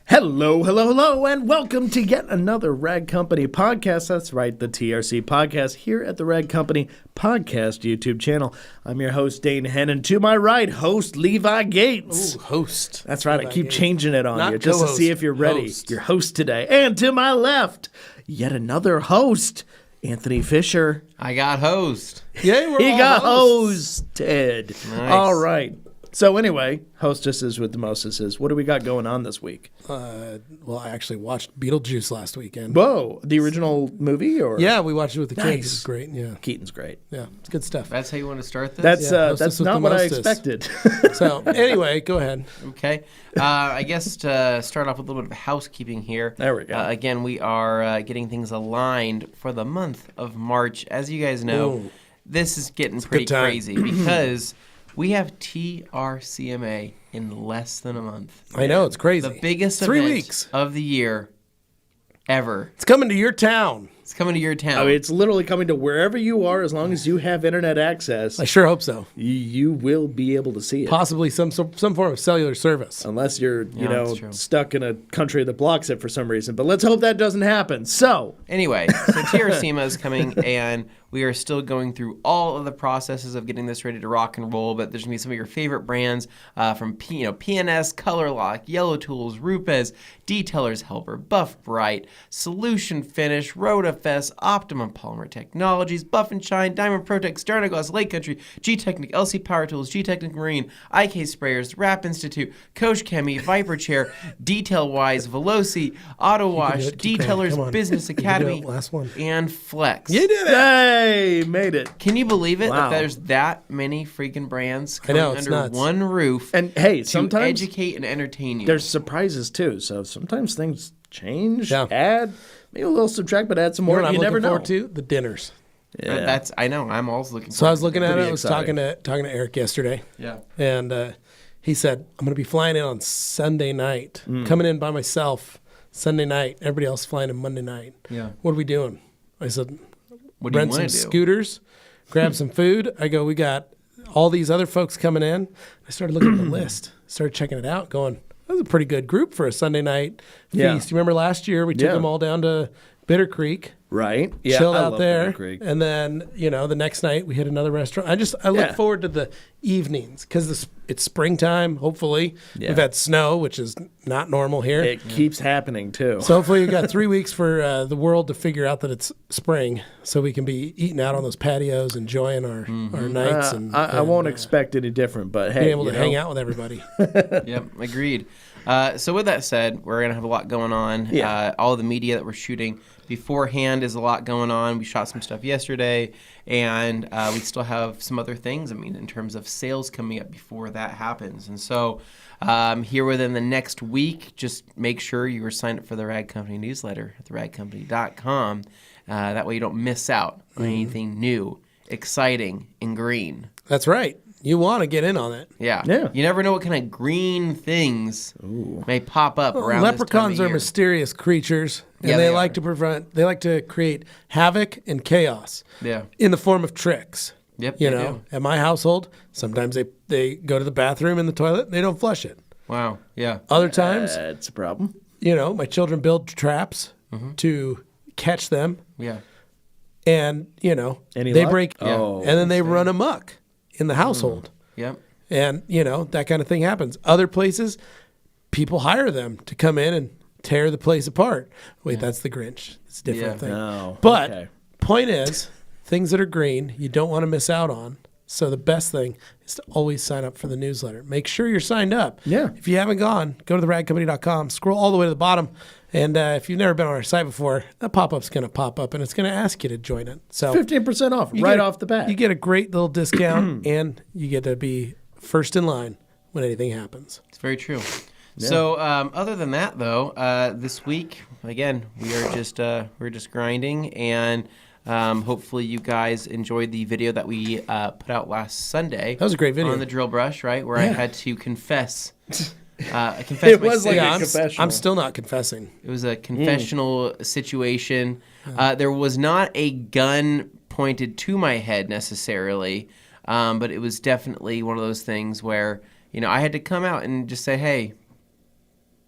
Hello, hello, hello, and welcome to yet another Rag Company podcast. That's right, the TRC podcast here at the Rag Company podcast YouTube channel. I'm your host, Dane, and to my right, host Levi Gates. Ooh, host. That's right, Levi I keep Gates. changing it on Not you just to co-host, see if you're ready. host. Your host today. And to my left, yet another host, Anthony Fisher. I got host. Yay, we're He all got hosts. hosted. Nice. All right. So anyway, hostesses with the mostesses. What do we got going on this week? Well, I actually watched Beetlejuice last weekend. Whoa, the original movie? Or Yeah, we watched it with the Nice. kids. It was great. Yeah, Keaton's great. yeah, it's good stuff. That's how you want to start this? That's hostess with not the what I mostest. expected. So anyway, go ahead. Okay. I guess to start off with a little bit of housekeeping here. There we go. Again, we are getting things aligned for the month of March. As you guys know, Ooh. this is getting pretty good time. crazy because we have TRCMA in less than a month. I know it's crazy. The biggest 3 event weeks. of the year ever. It's coming to your town. It's coming to your town. I mean, it's literally coming to wherever you are. As long as you have internet access, I sure hope so. you will be able to see it. Possibly some form of cellular service. Unless you're, that's true. stuck in a country that blocks it for some reason. But let's hope that doesn't happen. So, Anyway, so TRCMA is coming, and we are still going through all of the processes of getting this ready to rock and roll. But there's gonna be some of your favorite brands from PNS, Color Lock, Yellow Tools, Rupes, Detailers Helper, Buff Bright, Solution Finish, RotaFest, Optimum Polymer Technologies, Buff and Shine, Diamond Protect, Sternoglass, Lake Country, G-Technic, LC Power Tools, G-Technic Marine, IK Sprayers, Rap Institute, Coach Chemi, Viper Chair, Detail Wise, Veloci, Auto Wash, it. Keep going. Detailers Come on. Business You can do Academy, it. Last one. and Flex. You did it. hey, made it. Can you believe it Wow. that there's that many freaking brands I coming know, it's under nuts. one roof And hey, to sometimes educate and entertain you? there's surprises too. So sometimes things change, Yeah. add, maybe a little subtract, but add some You know more. what I'm You never looking know. forward to? The dinners. Yeah. That's I know. I'm always looking. So I was looking at it. Pretty I was exciting. talking to Eric yesterday. Yeah. And he said, I'm going to be flying in on Sunday night, Mm. coming in by myself Sunday night. Everybody else flying in Monday night. Yeah. What are we doing? I said, What do you rent want some to do? scooters, grab some food. I go, we got all these other folks coming in. I started looking at the list, started checking it out, going, that was a pretty good group for a Sunday night feast. Yeah. You remember last year we took Yeah. them all down to Bitter Creek. Right. Yeah. chilled I out love there, Bitter Creek. and then the next night we hit another restaurant. I look Yeah. forward to the evenings because it's springtime. Hopefully, Yeah. we've had snow, which is not normal here. It keeps happening too. So hopefully you got 3 weeks for the world to figure out that it's spring, so we can be eating out on those patios, enjoying our nights, and I won't expect any different, but hey, being able to you hang know, out with everybody. Yep, agreed. So with that said, we're going to have a lot going on. Yeah. All the media that we're shooting beforehand is a lot going on. We shot some stuff yesterday, and we still have some other things, in terms of sales coming up before that happens. And so here within the next week, just make sure you are signed up for the Rag Company newsletter at theragcompany.com. That way you don't miss out on anything new, exciting, and green. That's right. You want to get in on it. Yeah. Yeah. You never know what kind of green things may pop up around Leprechauns this time are of year. mysterious creatures, and Yeah, they they like are. They like to create havoc and chaos. Yeah. In the form of tricks. Yep, You they know, do. at my household, sometimes they go to the bathroom in the toilet, and they don't flush it. Wow. Yeah. Other times, it's a problem. my children build traps to catch them, Yeah. and Any they luck? break, Oh, and then they run amok in the household. Yep. And, that kind of thing happens. Other places, people hire them to come in and tear the place apart. Wait, that's the Grinch. It's a different Yeah. thing. No. But okay. point is, things that are green, you don't want to miss out on. So the best thing is to always sign up for the newsletter. Make sure you're signed up. Yeah. If you haven't gone, go to theragcompany.com, scroll all the way to the bottom. And if you've never been on our site before, that pop-up's going to pop up, and it's going to ask you to join it. So 15% off you right get a- off the bat. You get a great little discount, and you get to be first in line when anything happens. It's very true. So other than that, though, this week again we're just grinding, and hopefully you guys enjoyed the video that we put out last Sunday. That was a great video. On the drill brush, right, where I had to confess. I confessed It my was like sins. a confessional. I'm still not confessing. It was a confessional situation. There was not a gun pointed to my head necessarily, but it was definitely one of those things where I had to come out and just say, "Hey,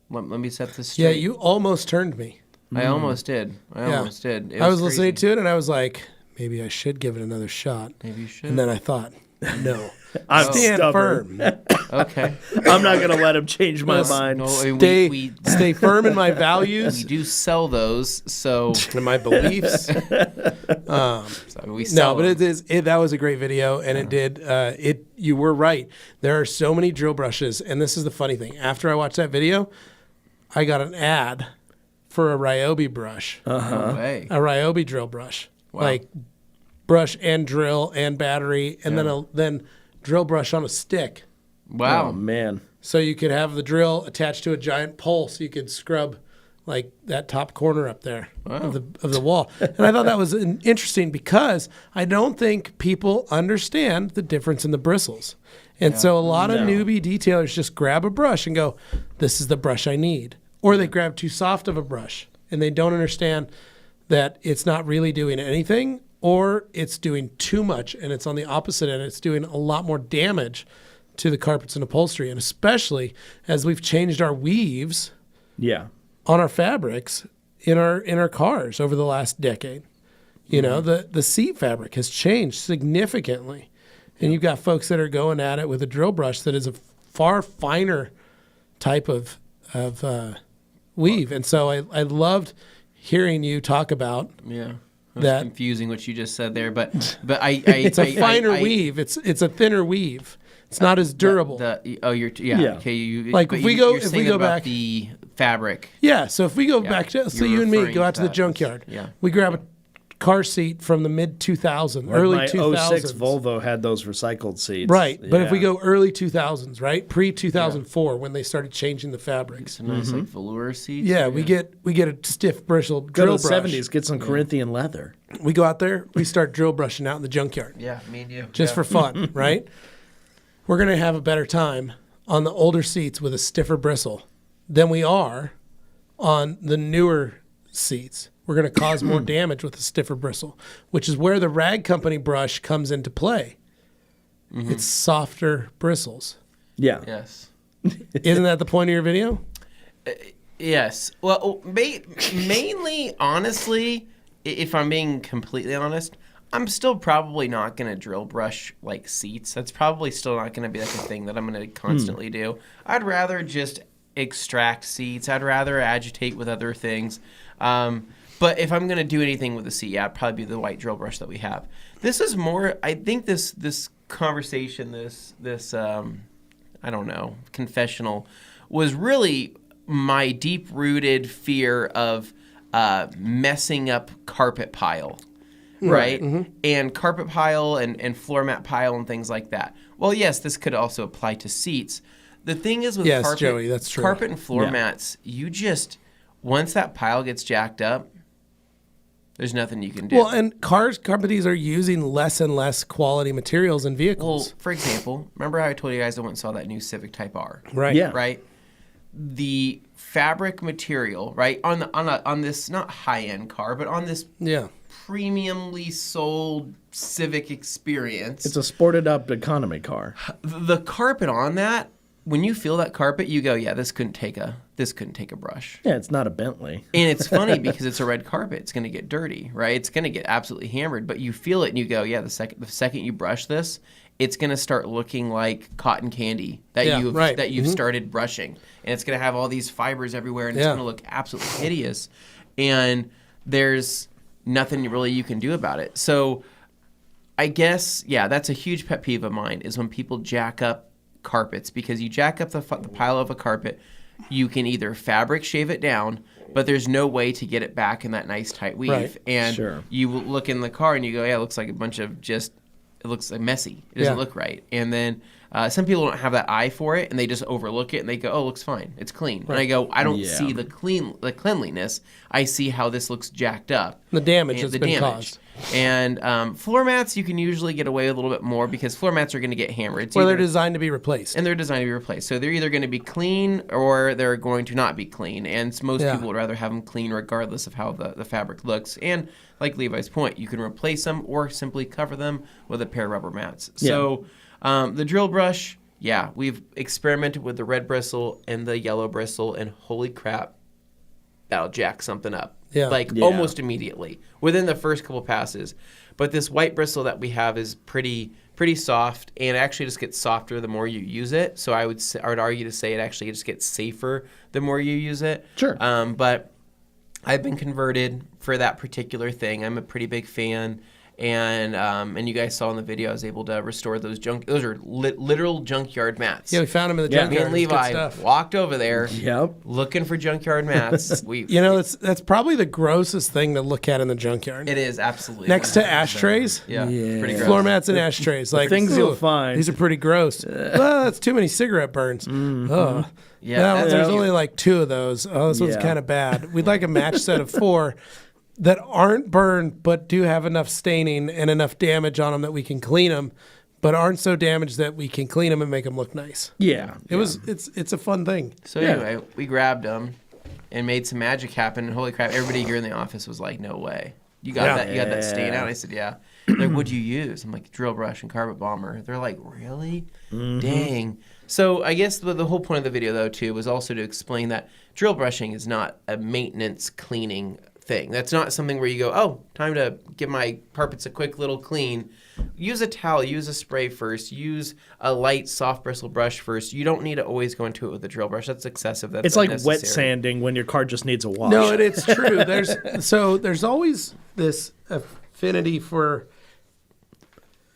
let me set this straight." Yeah, you almost turned me. I almost did. I almost did. It I was listening crazy. to it, and I was like, maybe I should give it another shot. Maybe you should. And then I thought, no. I'm Stand stubborn. firm. Okay. I'm not going to let him change my Yes. mind. No, Stay stay firm in my we values do sell those, so and my beliefs. we sell No, but them. that was a great video, and it did. You were right. There are so many drill brushes, and this is the funny thing. After I watched that video, I got an ad for a Ryobi brush, No way. a Ryobi drill brush, Wow. like brush and drill and battery, and then drill brush on a stick. Wow. Oh, man. So you could have the drill attached to a giant pole, so you could scrub like that top corner up there of the wall. And I thought that was interesting because I don't think people understand the difference in the bristles. And so a lot of newbie detailers just grab a brush and go, "This is the brush I need," or they grab too soft of a brush and they don't understand that it's not really doing anything, or it's doing too much and it's on the opposite end. It's doing a lot more damage to the carpets and upholstery, and especially as we've changed our weaves Yeah. on our fabrics in our cars over the last decade. You know, the seat fabric has changed significantly. And you've got folks that are going at it with a drill brush that is a far finer type of weave. And so I loved hearing you talk about Yeah. It was that. confusing what you just said there, but I It's a finer weave. It's a thinner weave. It's not as durable. Yeah. Okay. You Like, but if we you- go- you're if we saying go about back- the fabric. Yeah, so if we go Yeah, back to, so you're you and me referring go out to to the that. junkyard. Yeah. We grab a car seat from the mid 2000s, early my 2000s. 06 Volvo had those recycled seats. Right, but if we Yeah. go early 2000s, right, pre 2004 when they started changing the fabrics. It's a nice like velour seat. Yeah, we get a stiff bristle Go drill to the brush. 70s, get some Corinthian leather. We go out there, we start drill brushing out in the junkyard Yeah, me and you. just for fun, right? We're gonna have a better time on the older seats with a stiffer bristle than we are on the newer seats. We're going to cause more damage with a stiffer bristle, which is where the Rag Company brush comes into play. It's softer bristles. Yeah. Yes. Isn't that the point of your video? Yes. Well, mainly, honestly, if I'm being completely honest, I'm still probably not going to drill brush like seats. That's probably still not going to be like a thing that I'm going to constantly do. I'd rather just extract seats. I'd rather agitate with other things. But if I'm going to do anything with the seat, yeah, it'd probably be the white drill brush that we have. This is more, I think this conversation, this I don't know, confessional, was really my deep-rooted fear of messing up carpet pile. Right? Mm-hmm. And carpet pile and floor mat pile and things like that. Well, yes, this could also apply to seats. The thing is with carpet, Joey, that's true. Carpet and floor mats, you just, once that pile gets jacked up, there's nothing you can do. Well, and companies are using less and less quality materials in vehicles. Well, for example, remember how I told you guys I went and saw that new Civic Type R? Right. Yeah. Right? The fabric material, right, on this, not high-end car, but on this premiumly sold Civic experience. It's a sported up economy car. The carpet on that, when you feel that carpet, you go, yeah, this couldn't take a brush. Yeah, it's not a Bentley. And it's funny because it's a red carpet. It's going to get dirty, right? It's going to get absolutely hammered, but you feel it and you go, yeah, the second you brush this, it's going to start looking like cotton candy that you've started brushing. And it's going to have all these fibers everywhere and it's going to look absolutely hideous. And there's nothing really you can do about it. So I guess, yeah, that's a huge pet peeve of mine is when people jack up carpets, because you jack up the pile of a carpet, you can either fabric shave it down, but there's no way to get it back in that nice tight weave. Right. And you look in the car and you go, yeah, it looks like a bunch of it looks like messy. It doesn't look right. And then some people don't have that eye for it and they just overlook it and they go, oh, it looks fine. It's clean. Right. And I go, I don't see the cleanliness. I see how this looks jacked up. The damage that's been caused. And floor mats, you can usually get away with a little bit more because floor mats are going to get hammered. They're designed to be replaced. And they're designed to be replaced. So they're either going to be clean or they're going to not be clean. And most people would rather have them clean regardless of how the fabric looks. And like Levi's point, you can replace them or simply cover them with a pair of rubber mats. Yeah. So the drill brush, we've experimented with the red bristle and the yellow bristle, and holy crap, that'll jack something up. Almost immediately within the first couple passes. But this white bristle that we have is pretty soft, and it actually just gets softer the more you use it. So I would argue to say it actually just gets safer the more you use it. Sure. But I've been converted for that particular thing. I'm a pretty big fan. And you guys saw in the video, I was able to restore those are literal junkyard mats. Yeah, we found them in the junkyard. Me and Levi walked over there looking for junkyard mats. That's probably the grossest thing to look at in the junkyard. It is, absolutely. Next to ashtrays? Yeah. Pretty gross. Floor mats and ashtrays. Like things you'll find. These are pretty gross. Well, that's too many cigarette burns. Mm-hmm. Oh. Yeah, there's only like 2 of those. Oh, this one's kind of bad. We'd like a match set of 4 that aren't burned but do have enough staining and enough damage on them that we can clean them, but aren't so damaged that we can clean them and make them look nice. It's a fun thing. So anyway, we grabbed them and made some magic happen, and holy crap, everybody here in the office was like, no way. You got that stain out? I said, yeah. They're like, what'd you use? I'm like, drill brush and carpet bomber. They're like, really? Mm-hmm. Dang. So I guess the whole point of the video, though, too, was also to explain that drill brushing is not a maintenance cleaning thing. That's not something where you go, oh, time to give my carpets a quick little clean. Use a towel, use a spray first, use a light soft bristle brush first. You don't need to always go into it with a drill brush. That's excessive. That's like wet sanding when your car just needs a wash. No, it's true. There's always this affinity for,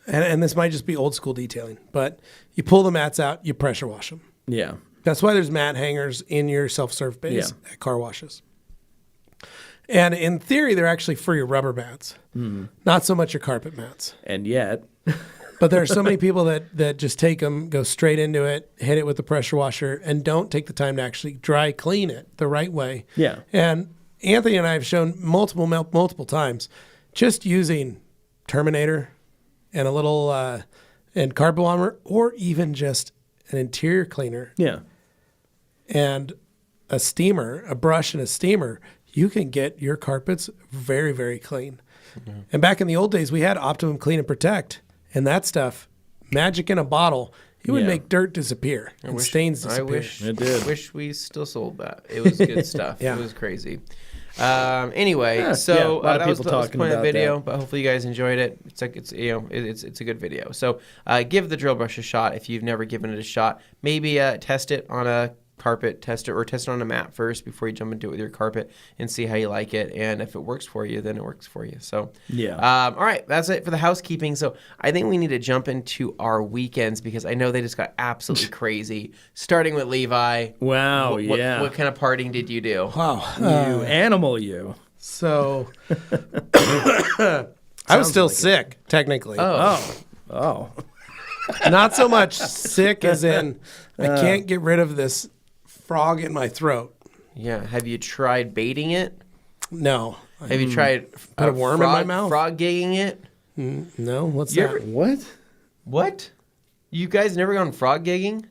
and this might just be old school detailing, but you pull the mats out, you pressure wash them. Yeah. That's why there's mat hangers in your self-serve bays at car washes. And in theory, they're actually for your rubber mats, not so much your carpet mats. And yet. But there are so many people that just take them, go straight into it, hit it with the pressure washer, and don't take the time to actually dry clean it the right way. Yeah. And Anthony and I have shown multiple times just using Terminator and a little and carpet bomber, or even just an interior cleaner. Yeah. And a steamer, a brush and a steamer, you can get your carpets very, very clean. Mm-hmm. And back in the old days, we had Optimum Clean and Protect, and that stuff, magic in a bottle, it would make dirt disappear stains disappear. I wish we still sold that. It was good stuff. It was crazy. Anyway, Yeah, so a lot of that was people the talking point of the about video. that. But hopefully you guys enjoyed it. It's like it's a good video. So give the drill brush a shot if you've never given it a shot. Maybe test it on a carpet, test it on a mat first before you jump into it with your carpet and see how you like it. And if it works for you, then it works for you. So all right, that's it for the housekeeping. So I think we need to jump into our weekends because I know they just got absolutely crazy. Starting with Levi. Wow, What kind of partying did you do? Wow. You animal, you. So I was still sick, technically. Oh. Not so much sick as in I can't get rid of this frog in my throat. Yeah. Have you tried baiting it? No. Have you tried Put a worm in my mouth? Frog gigging it? No. What's You that? ever- What? What? You guys never gone frog gigging?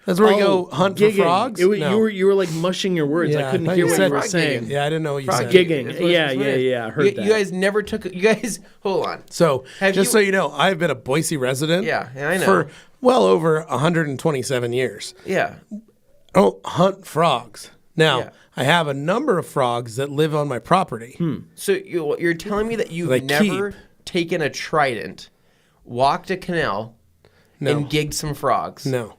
That's where we go hunt for gigging. frogs? No. You were like mushing your words. Yeah, I couldn't I thought hear you what said you were frog saying. gigging. Yeah, I didn't know what you Frog said. gigging. Gigging. That's what Yeah, it is. yeah. I heard that. You guys never took. You guys, hold on. So, Have just you- so you know, I've been a Boise resident Yeah, I know. for well over 127 years. Yeah. I don't hunt frogs. Now, Yeah. I have a number of frogs that live on my property. So you're telling me that you've They never keep. taken a trident, walked a canal, No. and gigged some frogs? No.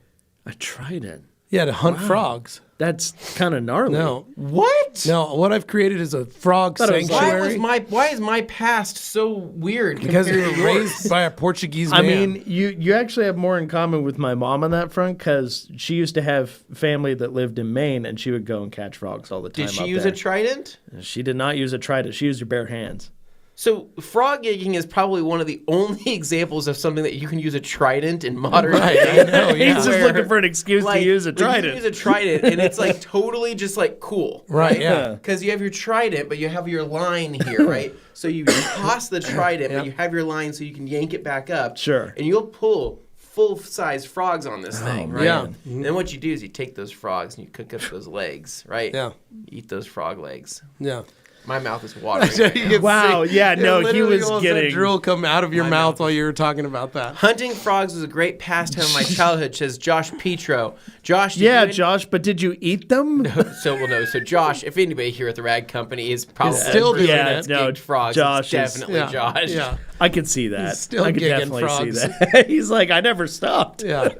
I tried it. Yeah, to hunt frogs. That's kind of gnarly. No. What? No, what I've created is a frog Thought it was sanctuary. Why is my past so weird? because you compared were to yours? raised by a Portuguese I man. mean, you actually have more in common with my mom on that front because she used to have family that lived in Maine and she would go and catch frogs all the time. Did she up use there. a trident? She did not use a trident. She used her bare hands. So frog gigging is probably one of the only examples of something that you can use a trident in modern Right, day. I know, yeah. He's just Where, looking for an excuse like, to use a like, you trident. use a trident, and it's like totally just like cool. Right, yeah. Because you have your trident, but you have your line here, right? So you toss the trident, but you have your line so you can yank it back up. Sure. And you'll pull full-size frogs on this thing, right? yeah. And then what you do is you take those frogs and you cook up those legs, right? Yeah. Eat those frog legs. Yeah. My mouth is watering. You right now. can Wow, see- yeah, it no, he literally was almost had getting- drool come out of your mouth while you were talking about that. Hunting frogs was a great pastime of my childhood, says Josh Petro. Josh, did Yeah, you Josh, but did you eat them? So Josh, if anybody here at the Rag Company is probably still doing Yeah, it. no, gigged frogs, Josh it's is- definitely Josh. Yeah. I could see that. He's still I could gigging definitely frogs. see that. He's like, I never stopped. Yeah.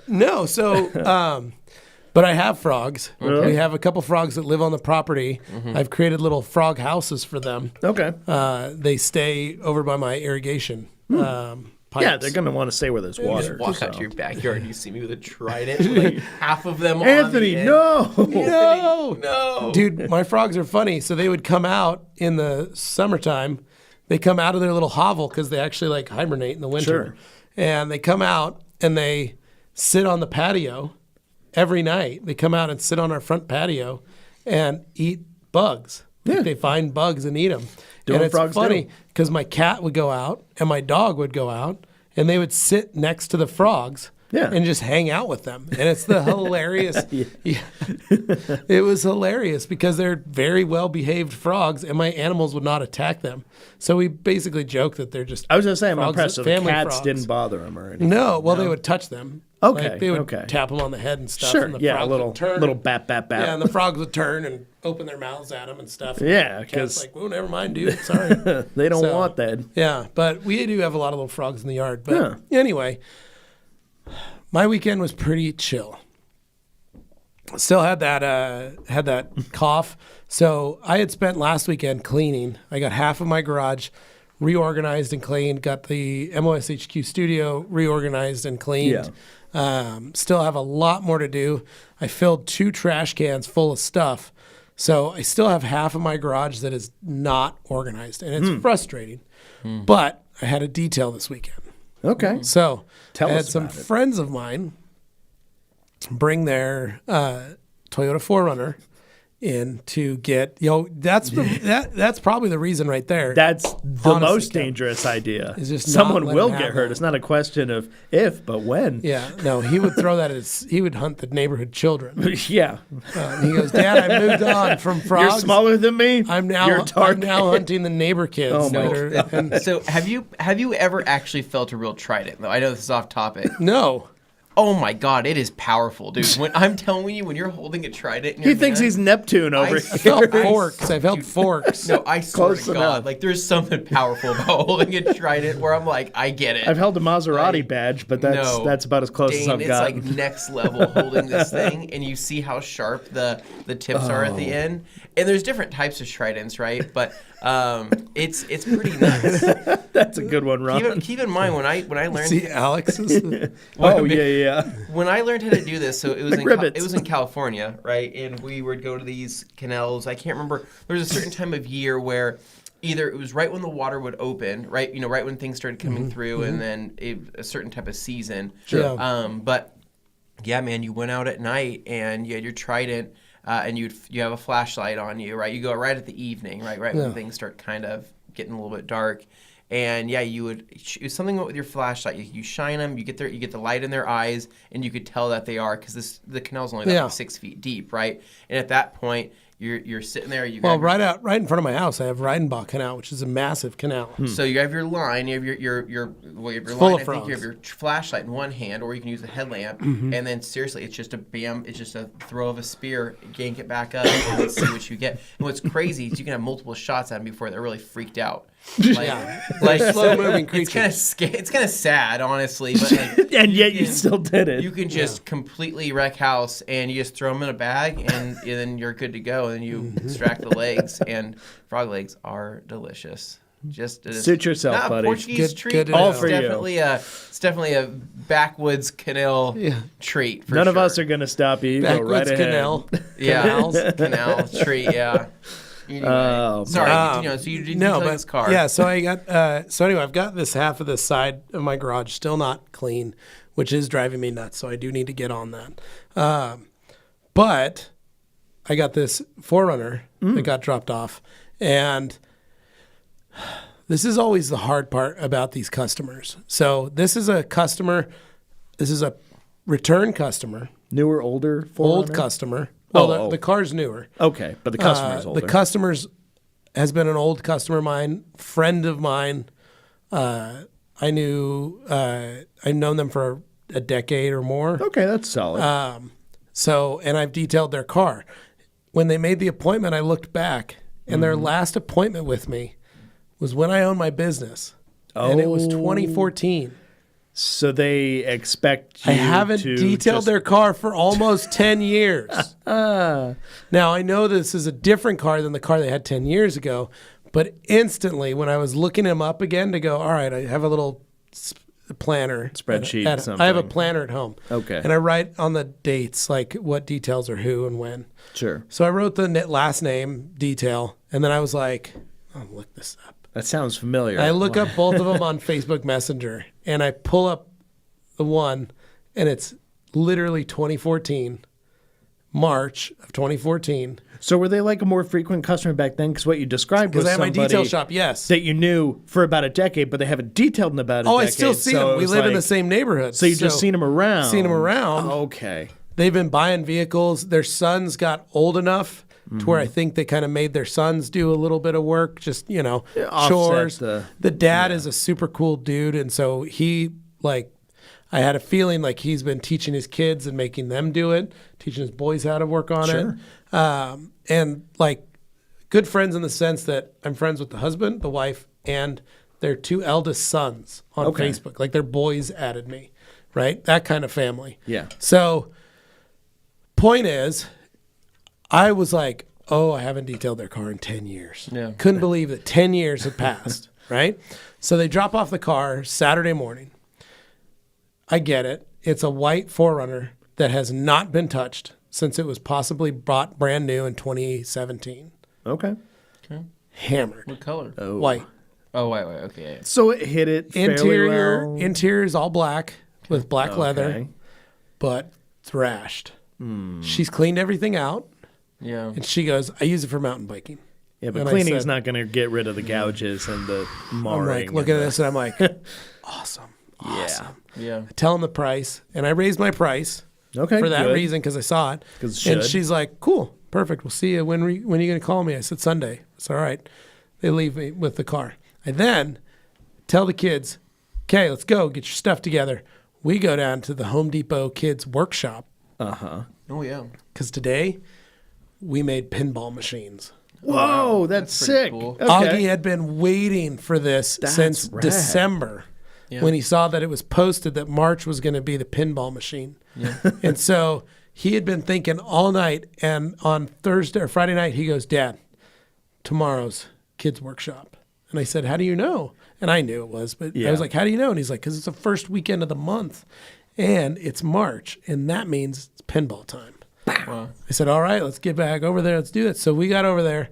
No, so but I have frogs. We have a couple frogs that live on the property. I've created little frog houses for them. Okay. They stay over by my irrigation pipes. Yeah, they're going to want to stay where there's water. Walk out so. to your backyard and you see me with a trident, with, like half of them Anthony, on the end. no. No. Dude, my frogs are funny. So they would come out in the summertime. They come out of their little hovel because they actually like hibernate in the winter. Sure. And they come out and they sit on the patio every night. They come out and sit on our front patio and eat bugs. Yeah. Like they find bugs and eat them. Do And what it's frogs funny do. because my cat would go out and my dog would go out and they would sit next to the frogs. Yeah. And just hang out with them. And it's the hilarious. Yeah. It was hilarious because they're very well behaved frogs and my animals would not attack them. So we basically joke that they're just I was going to say, I'm frogs, impressed. So the family cats frogs. didn't bother him or anything. No, well, they would touch them. Okay, Like, they would okay. tap them on the head and stuff. Sure. And the Yeah, a frogs little would turn. little bat, bat, bat. Yeah, and the frogs would turn and open their mouths at them and stuff. Yeah, Cat's 'cause- like, oh, never mind, dude. Sorry. They don't So- want that. Yeah, but we do have a lot of little frogs in the yard. But anyway, my weekend was pretty chill. Still had that cough. So I had spent last weekend cleaning. I got half of my garage reorganized and cleaned. Got the MOSHQ studio reorganized and cleaned. Still have a lot more to do. I filled 2 trash cans full of stuff. So I still have half of my garage that is not organized, and it's frustrating. But I had a detail this weekend. Okay. So Tell I had us some about it. friends of mine bring their Toyota 4Runner in to get, that's probably the reason right there. That's the Honestly, most Kevin. dangerous idea. Is just not Someone let will him get have hurt. that. It's not a question of if, but when. Yeah, no, he would throw that he would hunt the neighborhood children. Yeah. He goes, Dad, I moved on from frogs. You're smaller than me. I'm now You're dark. hunting the neighbor kids. Oh, my that are- So have you ever actually felt a real trident? Though I know this is off topic. no. Oh my God, it is powerful, dude. When I'm telling you, when you're holding a trident in your He thinks hand, he's Neptune over I here. Felt forks. I've held forks. No, I swear Close to enough. God, like there's something powerful about holding a trident where I'm like, I get it. I've held a Maserati Like, badge, but no, that's about as close Dane, as I've it's gotten. like next level holding this thing, and you see how sharp the tips are at the end. And there's different types of tridents, right? But it's pretty nuts. That's a good one, Ron. Keep in mind when I learned See, Alex is. Oh, yeah. when I learned how to do this, so it was McRibbits. it was in California, right? And we would go to these canals. I can't remember. There was a certain time of year where either it was right when the water would open, right? You know, right when things started coming through, and then a certain type of season. Sure. But yeah, man, you went out at night and you had your trident, and you have a flashlight on you, right? You go right at the evening, right when things start kind of getting a little bit dark. And yeah, you would something with your flashlight. You shine them. You get the light in their eyes, and you could tell that they are because the canal's only like 6 feet deep, right? And at that point, you're sitting there. Right in front of my house, I have Reidenbach Canal, which is a massive canal. So you have your line. You have your full line. of I think you frogs. have your flashlight in one hand, or you can use a headlamp. And then seriously, it's just a bam. It's just a throw of a spear, yank it back up, and let's see what you get. And what's crazy is you can have multiple shots at them before they're really freaked out. Like Slow-moving creatures. It's kind of sad, honestly, but like, And yet you still did it. you can just completely wreck house, and you just throw them in a bag, and then you're good to go. And then you extract the legs, and frog legs are delicious. Just Suit yourself, buddy. Portuguese Good- treat. good to All know. for you. It's definitely a backwoods canal treat. For None of sure. us are going to stop you. You go right Backwoods ahead. canal. Yeah, Canals. canal treat. Yeah. Anyway, Oh, sorry. So you didn't tell this car. Yeah, so I got so anyway, I've got this half of the side of my garage still not clean, which is driving me nuts. So I do need to get on that. But I got this 4Runner that got dropped off, and this is always the hard part about these customers. So this is a customer. This is a return customer, Newer, older, old 4Runner? customer. Oh, Well, the car's newer. Okay, but the customer's older. The customer's has been an old customer of mine, friend of mine. I've known them for a decade or more. Okay, that's solid. And I've detailed their car. When they made the appointment, I looked back, and their last appointment with me was when I owned my business, and it was 2014. So they expect you I haven't to detailed just- their car for almost 10 years. Now, I know this is a different car than the car they had 10 years ago, but instantly when I was looking them up again to go, all right, I have a little planner. Spreadsheet, I have a something. planner at home. Okay. And I write on the dates, like what details are who and when. Sure. So I wrote the last name detail, and then I was like, I'll look this up. That sounds familiar. I look up both of them on Facebook Messenger, and I pull up the one, and it's literally 2014, March of 2014. So were they like a more frequent customer back then? Because what you described was Because I have my somebody detail shop, yes. that you knew for about a decade, but they haven't detailed in about a Oh, decade. I still see so them. it We was live in like- the same neighborhood. So you just seen them around. Seen them around. Okay. They've been buying vehicles. Their sons got old enough to where I think they kind of made their sons do a little bit of work, just, offset chores. the- Dad is a super cool dude. And so he, I had a feeling like he's been teaching his kids and making them do it, teaching his boys how to work on Sure. it. And good friends in the sense that I'm friends with the husband, the wife, and their two eldest sons on Okay. Facebook. Like their boys added me, right? That kind of family. Yeah. So, point is, I was like, oh, I haven't detailed their car in 10 years. Yeah. Couldn't believe that 10 years had passed, right? So they drop off the car Saturday morning. I get it. It's a white 4Runner that has not been touched since it was possibly bought brand new in 2017. Okay. Hammered. What color? White. Oh, wait. Okay. Yeah. So it hit it fairly well. Interior is all black with black leather, Okay. but thrashed. She's cleaned everything out. Yeah. And she goes, I use it for mountain biking. Yeah, but And I cleaning is said- not going to get rid of the gouges and the I'm marring. like, looking at this, and I'm like, awesome. Yeah. Tell them the price. And I raised my price Okay, for that good. reason because I saw it. 'Cause it And should. she's like, cool, perfect. We'll see you. When are you going to call me? I said, Sunday. It's all right. They leave me with the car. I then tell the kids, okay, let's go. Get your stuff together. we go down to the Home Depot Kids Workshop. Uh-huh. Oh, yeah. Because today we made pinball machines. Whoa, that's pretty sick. cool. Okay. Augie had been waiting for this That's since rad. December when he saw that it was posted that March was going to be the pinball machine. Yeah. And so he had been thinking all night, and on Thursday or Friday night, he goes, Dad, tomorrow's Kids Workshop. And I said, how do you know? And I knew it was, but I was like, how do you know? And he's like, because it's the first weekend of the month, and it's March, and that means it's pinball time. Wow. I said, all right, let's get back over there. Let's do it. So we got over there.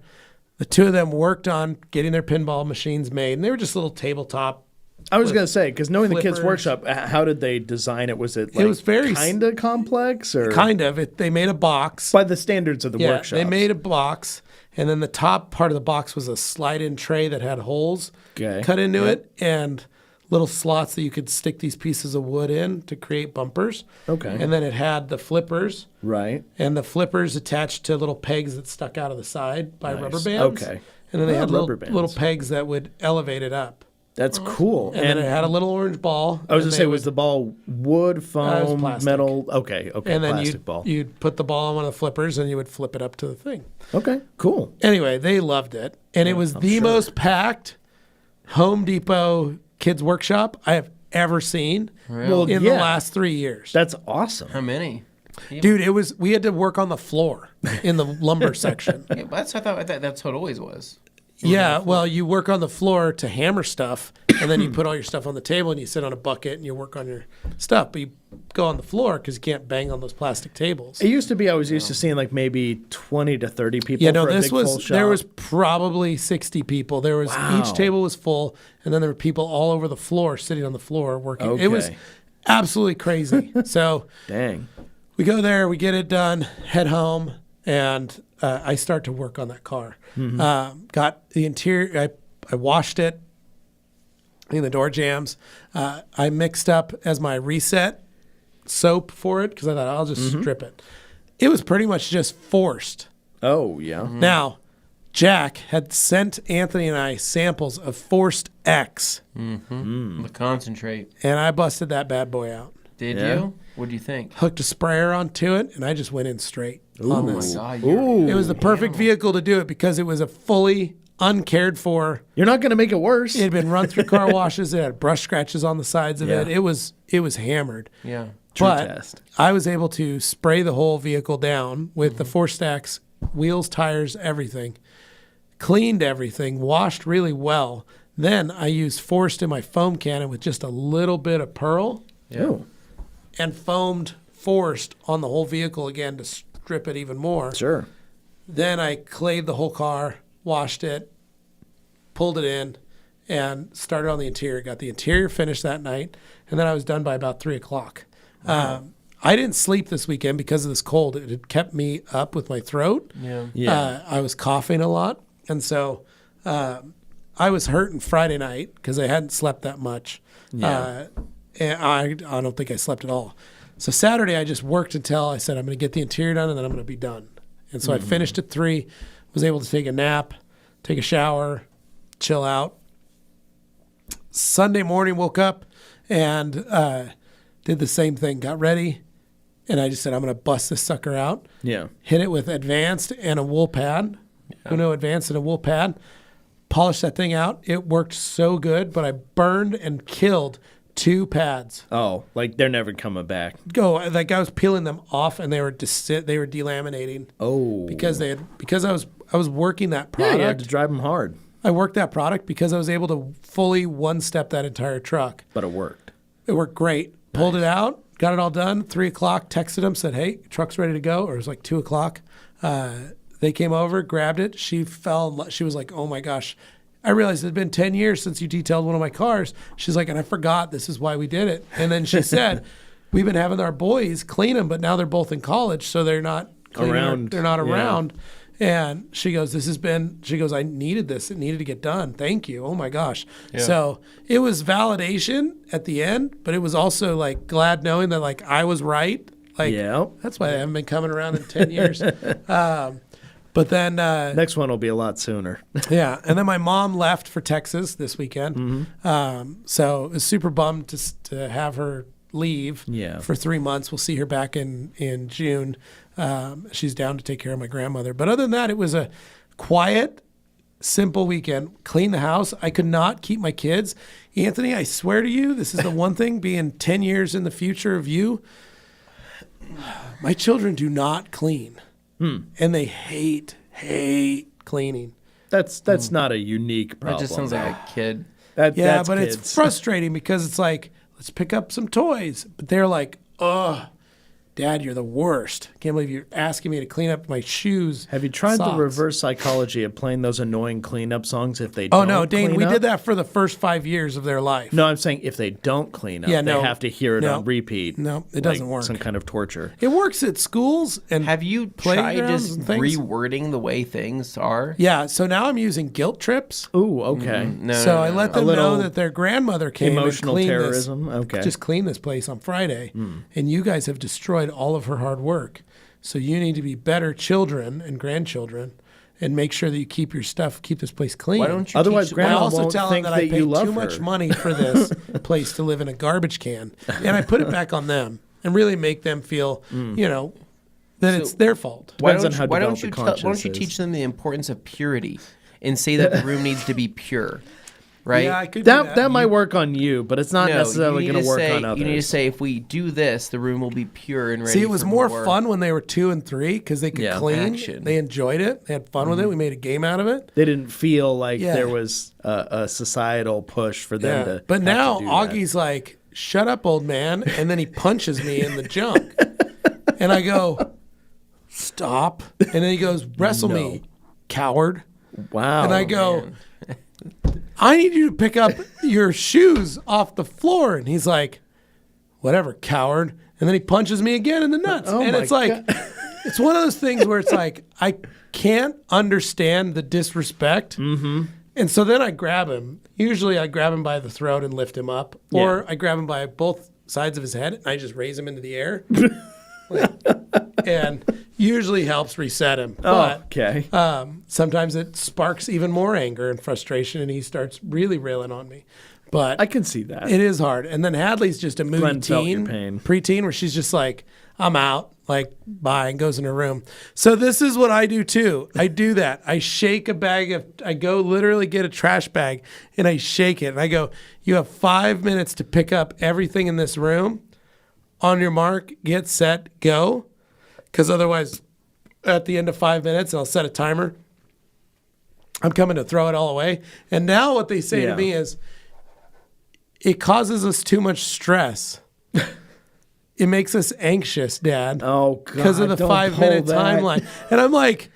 The two of them worked on getting their pinball machines made, and they were just little tabletop. I was going to say, because knowing the Kids flippers. Workshop, how did they design it? Was it like It was very kind of complex? Or Kind of. They made a box. by the standards of the workshop? They made a box, and then the top part of the box was a slide-in tray that had holes cut into it, and little slots that you could stick these pieces of wood in to create bumpers. Okay. And then it had the flippers, Right. and the flippers attached to little pegs that stuck out of the side by rubber bands. Okay. And then they had rubber bands. little pegs that would elevate it up. That's cool. And then it had a little orange ball. I was and going to they say, was the ball would, foam, plastic. metal? Okay, and then plastic ball. you'd put the ball on one of the flippers, and you would flip it up to the thing. Okay, cool. Anyway, they loved it. And it was the most packed Home Depot Kids Workshop I have ever seen Well, in the last 3 years. That's awesome. How many? Dude, we had to work on the floor in the lumber section. Yeah, that's what I thought that's what it always was. Yeah, well, you work on the floor to hammer stuff, and then you put all your stuff on the table, and you sit on a bucket, and you work on your stuff. But you go on the floor because you can't bang on those plastic tables. It used to be I was used to seeing like maybe 20 to 30 people Yeah, no, for a this big full was shop. there was probably 60 people. There was each table was full, and then there were people all over the floor sitting on the floor working. It was Okay. absolutely crazy. So Dang. we go there, we get it done, head home, and I start to work on that car. Got the interior. I washed it. In the door jambs. I mixed up as my reset soap for it because I thought I'll just strip it. It was pretty much just forced. Oh, yeah. Now, Jack had sent Anthony and I samples of Forced X, The concentrate. and I busted that bad boy out. Did Yeah. you? What do you think? Hooked a sprayer onto it, and I just went in straight on Oh my this. God! Ooh. It was the perfect vehicle to do it because it was a fully uncared for. You're not going to make it worse. It had been run through car washes. It had brush scratches on the sides of Yeah. it. It was hammered. Yeah. True But test. I was able to spray the whole vehicle down with the Forced X, wheels, tires, everything. Cleaned everything, washed really well. Then I used Forced in my foam cannon with just a little bit of pearl Oh, and foamed Forced on the whole vehicle again to strip it even more. sure. Then I clayed the whole car, washed it, pulled it in, and started on the interior. Got the interior finished that night, and then I was done by about 3 o'clock. I didn't sleep this weekend because of this cold. It had kept me up with my throat. Yeah. Yeah. I was coughing a lot, and so I was hurting Friday night because I hadn't slept that much. Yeah. And I don't think I slept at all. So Saturday I just worked until I said I'm going to get the interior done and then I'm going to be done. And so I finished at 3, was able to take a nap, take a shower, chill out. Sunday morning woke up and did the same thing, got ready, and I just said I'm going to bust this sucker out. Yeah. Hit it with Advanced and a wool pad. You know, Advanced and a wool pad. Polished that thing out. It worked so good, but I burned and killed 2 pads. Oh, like they're never coming back. Like I was peeling them off, and they were delaminating Oh. because I was working that Yeah, product. you had to drive them hard, I worked that product because I was able to fully one-step that entire truck. but it worked. It worked great. Pulled it out, got it all done. 3 o'clock, texted them, said, hey, truck's ready to go. Or it was like 2 o'clock. They came over, grabbed it. She was like, oh my gosh. I realized it had been 10 years since you detailed one of my cars. She's like, and I forgot this is why we did it. And then she said, we've been having our boys clean them, but now they're both in college, so they're not cleaning Around. They're not Yeah. around. And she goes, she goes, I needed this. It needed to get done. Thank you. Oh my gosh. Yeah. So it was validation at the end, but it was also like glad knowing that like I was right. Like, Yeah. that's why I haven't been coming around in 10 years. But then, Next one will be a lot sooner. yeah. And then my mom left for Texas this weekend. Mm-hmm. So I was super bummed to have her leave for 3 months. We'll see her back in June. She's down to take care of my grandmother. But other than that, it was a quiet, simple weekend. Clean the house. I could not keep my kids. Anthony, I swear to you, this is the one thing, being 10 years in the future of you, my children do not clean. And they hate cleaning. That's not a unique problem. That just sounds like a kid. That's but kids. it's frustrating because it's like, let's pick up some toys. But they're like, oh, Dad, you're the worst. Can't believe you're asking me to clean up my shoes. Have you tried socks. the reverse psychology of playing those annoying cleanup songs if they don't Oh, no, Dane, clean we up? did that for the first 5 years of their life. No, I'm saying if they don't clean up, Yeah, they no. have to hear it No. on repeat. No, it doesn't like work. Some kind of torture. It works at schools and Have you tried playgrounds just and things. rewording the way things are? Yeah, so now I'm using guilt trips. Ooh, okay. No, So no, I no, let no. them little know that their grandmother came Emotional and cleaned terrorism. This, Okay. just clean this place on Friday, and you guys have destroyed all of her hard work. So you need to be better children and grandchildren, and make sure that you keep your stuff, keep this place clean. Why don't you Otherwise, teach I Grandma also won't tell them think that that I you paid love too her. much money for this place to live in a garbage can, and I put it back on them and really make them feel, that it's their fault. Depends on how why don't developed you the why don't you conscience is. teach them the importance of purity and say that the room needs to be pure, right? Yeah, I could do That might work on you, but it's not No, necessarily you going need to work say, on others. You need to say, if we do this, the room will be pure and ready. See, it was for more fun when they were 2 and 3 because they could Yeah. clean. Action. They enjoyed it. They had fun with it. We made a game out of it. They didn't feel like Yeah. there was a societal push for them to. But have now to do that. Augie's like, "Shut up, old man," and then he punches me in the junk, and I go, "Stop!" And then he goes, "Wrestle me, coward." Wow. And I go, "I need you to pick up your shoes off the floor." And he's like, "Whatever, coward." And then he punches me again in the nuts. Oh and my it's like, it's one of those things where it's like, I can't understand the disrespect. Mm-hmm. And so then I grab him. Usually I grab him by the throat and lift him up. Or I grab him by both sides of his head and I just raise him into the air. And usually helps reset him. But okay. sometimes it sparks even more anger and frustration, and he starts really railing on me. But I can see that. it is hard. And then Hadley's just a moody Glenn felt your teen, pain. preteen, where she's just like, "I'm out," like, bye, and goes in her room. So this is what I do too. I do that. I shake a bag of, I go literally get a trash bag and I shake it. And I go, "You have 5 minutes to pick up everything in this room. On your mark, get set, go." Because otherwise, at the end of 5 minutes, I'll set a timer. I'm coming to throw it all away. And now what they say Yeah. to me is, "It causes us too much stress. It makes us anxious, Dad." Oh, God. Because of the don't 5-minute pull that. timeline. And I'm like,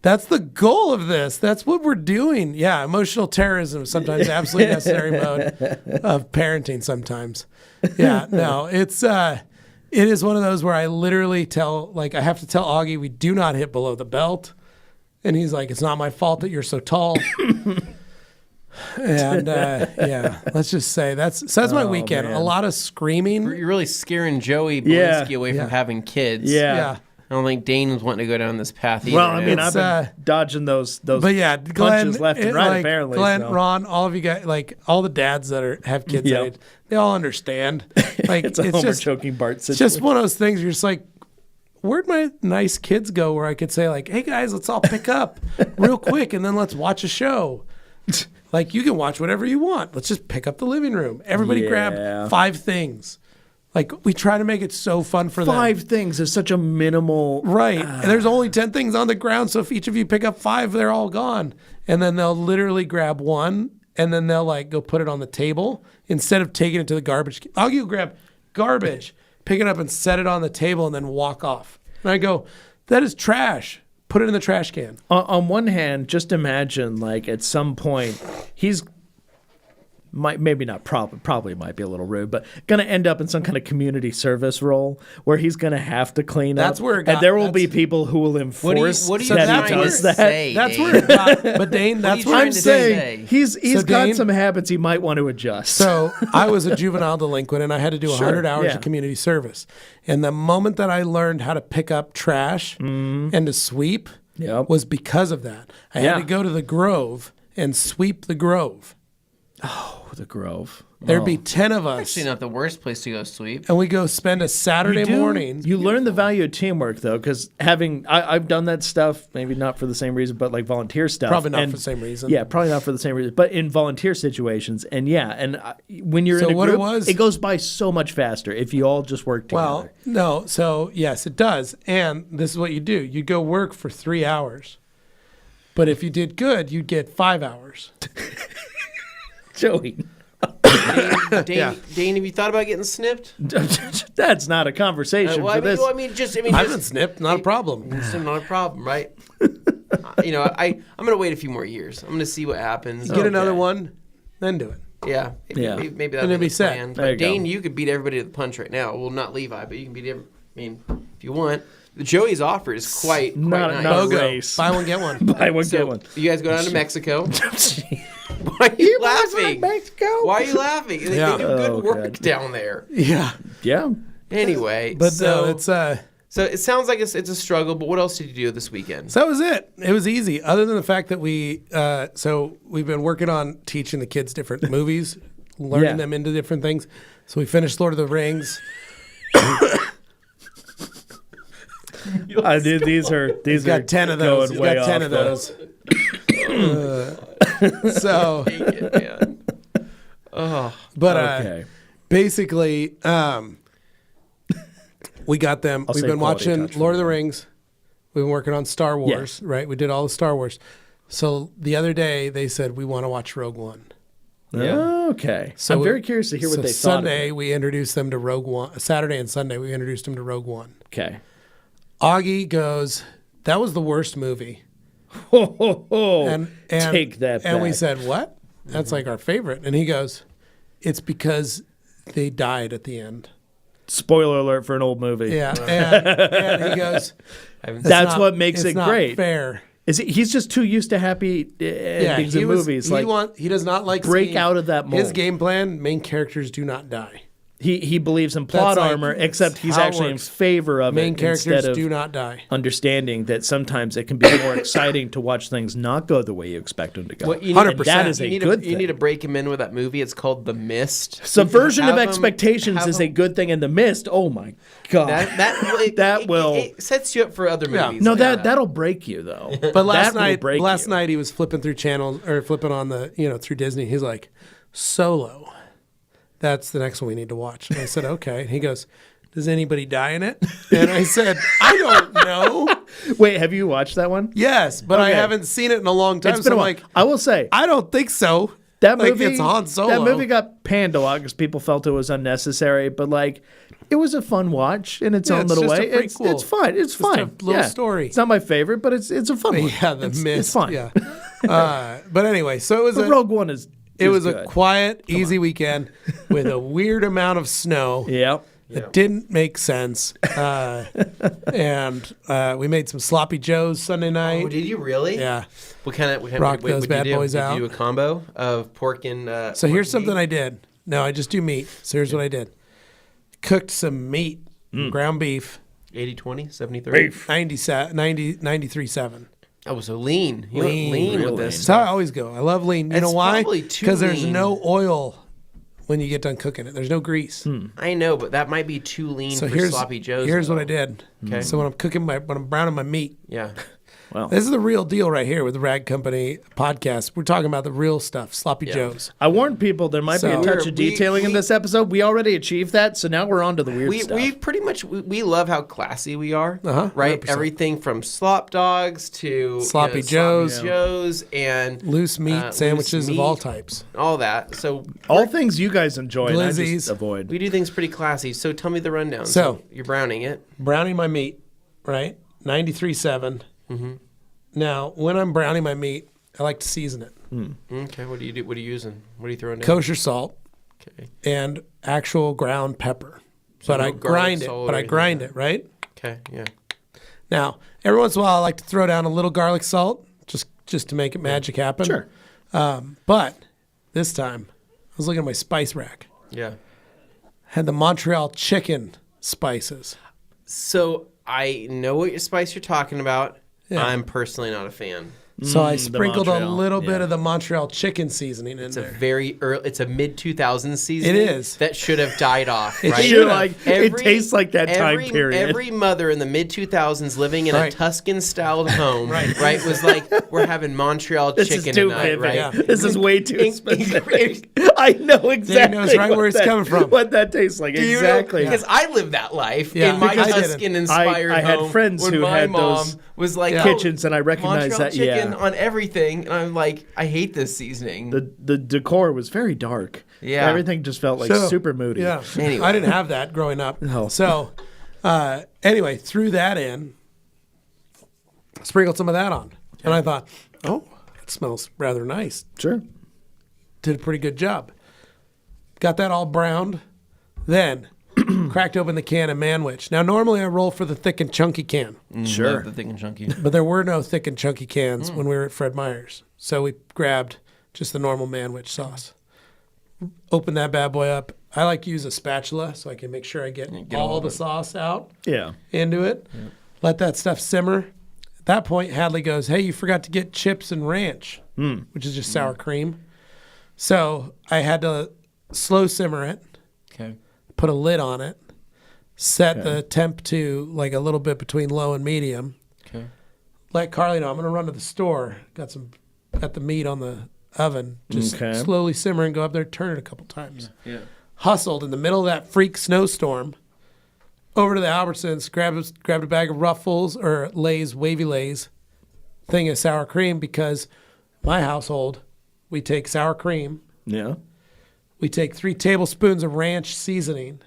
that's the goal of this. That's what we're doing. Yeah, emotional terrorism is sometimes absolutely necessary mode of parenting sometimes. Yeah, no, it is one of those where I literally I have to tell Augie, we do not hit below the belt. And he's like, "It's not my fault that you're so tall." And let's just say that's my weekend. man. A lot of screaming. You're really scaring Joey Yeah. Belinsky away Yeah. from having kids. Yeah. Yeah. I don't think Dane was wanting to go down this path either. Well, I mean, It's, I've been dodging those But yeah, Glenn, punches left and right, apparently. Glenn, so. Ron, all of you guys, like all the dads that have kids, Yep. that age, they all understand. Like It's a Homer choking Bart it's situation. just one of those things. You're just like, where'd my nice kids go? Where I could say like, "Hey guys, let's all pick up real quick, and then let's watch a show." Like, you can watch whatever you want. Let's just pick up the living room. Everybody Yeah. grab 5 things. Like, we try to make it so fun for them. 5 things is such a minimal. Right. And there's only 10 things on the ground. So if each of you pick up 5, they're all gone. And then they'll literally grab one and then they'll like go put it on the table instead of taking it to the garbage. Augie will grab garbage, pick it up and set it on the table and then walk off. And I go, "That is trash. Put it in the trash can." On one hand, just imagine like at some point he's probably might be a little rude, but gonna end up in some kind of community service role where he's gonna have to clean up. That's where it got- and there will be that's- people who will enforce what are you that trying he to does that. say? That's Dane? where it got. But Dane, that's you where trying I'm to saying say? he's So got Dane- some habits he might want to adjust. So I was a juvenile delinquent and I had to do 100 hours yeah. of community service. And the moment that I learned how to pick up trash and to sweep Yep. was because of that. I Yeah. had to go to the Grove and sweep the Grove. Oh, the Grove. There'd be 10 of us. Actually, not the worst place to go sleep. And we go spend a Saturday morning. You learn the value of teamwork, though, because I've done that stuff, maybe not for the same reason, but like volunteer stuff. Probably not for the same reason. Yeah, probably not for the same reason, but in volunteer situations. And when you're in a group, it goes by so much faster if you all just work together. Well, no. So, yes, it does. And this is what you do. You go work for 3 hours. But if you did good, you'd get 5 hours. Joey. Dane, have you thought about getting snipped? That's not a conversation for this. I've been snipped, not a problem. Not a problem, right? I'm going to wait a few more years. I'm going to see what happens. Get another one, then do it. Yeah. Maybe that'll be the plan. But Dane, you could beat everybody to the punch right now. Well, not Levi, but you can beat if you want. Joey's offer is quite nice. Not a race. Buy one, get one. Buy one, get one. You guys go down to Mexico. Why are you laughing? Mexico? Why are you laughing? They do good work down there. Yeah. Yeah. Anyway, but it's so it sounds like it's a struggle. But what else did you do this weekend? So that was it. It was easy. Other than the fact that we've been working on teaching the kids different movies, learning them into different things. So we finished Lord of the Rings. These are got 10 of those. Going way got 10 off, of those. So, okay. Basically, we got them. We've been watching Lord of the Rings. We've been working on Star Wars, right? We did all the Star Wars. So the other day they said we want to watch Rogue One. Yeah. Okay. So I'm very curious to hear what they thought. Sunday we introduced them to Rogue One. Saturday and Sunday we introduced them to Rogue One. Okay. Augie goes, that was the worst movie. And take that back. And we said, what? That's like our favorite. And he goes, it's because they died at the end. Spoiler alert for an old movie. Yeah. And he goes, that's what makes it great. Fair. He's just too used to happy endings in movies. He does not like break out of that mold. His game plan, main characters do not die. He believes in plot armor, except he's actually in favor of main it characters instead of do not die. Understanding that sometimes it can be more exciting to watch things not go the way you expect them to go. 100%. That is a good thing. You need to break him in with that movie. It's called The Mist. Subversion of expectations is a good thing, and The Mist, oh my God. It sets you up for other movies. No, that'll break you, though. But last night he was flipping through channels, or flipping on through Disney. He's like, Solo. That's the next one we need to watch. And I said, okay. And he goes, does anybody die in it? And I said, I don't know. Wait, have you watched that one? Yes, but I haven't seen it in a long time. It's been a while. I will say, I don't think so. That movie, it's Han Solo. That movie got panned a lot because people felt it was unnecessary. But it was a fun watch in its own little way. It's fun. It's fun. A little story. It's not my favorite, but it's a fun one. Yeah, Mist. It's fun. Yeah. But anyway, so it was Rogue One is. It was a quiet, easy weekend with a weird amount of snow. Yep. That didn't make sense. And we made some sloppy joes Sunday night. Oh, did you really? Yeah. What kind of rock those bad boys out? Did you do a combo of pork and So here's something I did. No, I just do meat. So here's what I did. Cooked some meat, ground beef. 80-20, 70-30? 93-7. Oh, so lean. You went lean with this. That's how I always go. I love lean. You know why? Because there's no oil when you get done cooking it. There's no grease. I know, but that might be too lean for sloppy joes. Here's what I did. Okay. So when I'm browning my meat. Yeah. Well, this is the real deal right here with the Rag Company podcast. We're talking about the real stuff, sloppy joes. I warned people there might be a touch of detailing in this episode. We already achieved that, so now we're on to the weird stuff. We pretty much we love how classy we are, right? 100%. Everything from slop dogs to sloppy joes, and loose meat sandwiches of all types, all that. So all things you guys enjoy, and I Glizzies. just avoid. We do things pretty classy. So tell me the rundown. So you're browning it. Browning my meat, right? 93.7. Mm-hmm. Now, when I'm browning my meat, I like to season it. Okay, what do you do? What are you using? What are you throwing down? Kosher salt. Okay. And actual ground pepper. So but I grind it. But I grind it, right? Okay, yeah. Now, every once in a while, I like to throw down a little garlic salt just to make it magic happen. Sure. But this time, I was looking at my spice rack. Yeah. Had the Montreal chicken spices. So I know what spice you're talking about. Yeah. I'm personally not a fan. So I sprinkled a Montreal, little bit of the Montreal chicken seasoning in It's a there. very early. It's a mid 2000s season. It is. That should have died off. It Right? should Like, it tastes like that time period. Every mother in the mid 2000s living in a Right. Tuscan-styled home, right, was like, we're having Montreal This is chicken too tonight, vivid. right? Yeah. This is way too specific. I know exactly. knows right where it's coming from. What that tastes like. Exactly. Because I lived that life Yeah. in my Because I didn't. Tuscan-inspired I had home friends when who my had mom those was like, kitchens, and I recognize Montreal that. chicken Yeah. on everything, and I'm like, I hate this seasoning. The decor was very dark. Yeah. Everything just felt like So, super moody. Yeah. Anyway. I didn't have that growing up. No. So anyway, threw that in, sprinkled some of that on. And I thought, oh, it smells rather nice. Sure. Did a pretty good job. Got that all browned. Then cracked open the can of Manwich. Now, normally I roll for the thick and chunky can, Sure. Love the thick and chunky. but there were no thick and chunky cans when we were at Fred Meyer's. So we grabbed just the normal Manwich sauce. Open that bad boy up. I like to use a spatula so I can make sure I get all all the of it. sauce out Yeah. into it. Let that stuff simmer. At that point, Hadley goes, hey, you forgot to get chips and ranch, which is just sour cream. So I had to slow simmer it, Okay. put a lid on it, set the temp to like a little bit between low and medium. Okay. Let Carly know I'm going to run to the store. Got the meat on the oven. Just Okay. slowly simmer and go up there, turn it a couple times. Yeah. Hustled in the middle of that freak snowstorm over to the Albertsons, grabbed a bag of Ruffles or Lay's, Wavy Lay's, thing of sour cream, because my household, we take sour cream, Yeah. we take 3 tablespoons of ranch seasoning,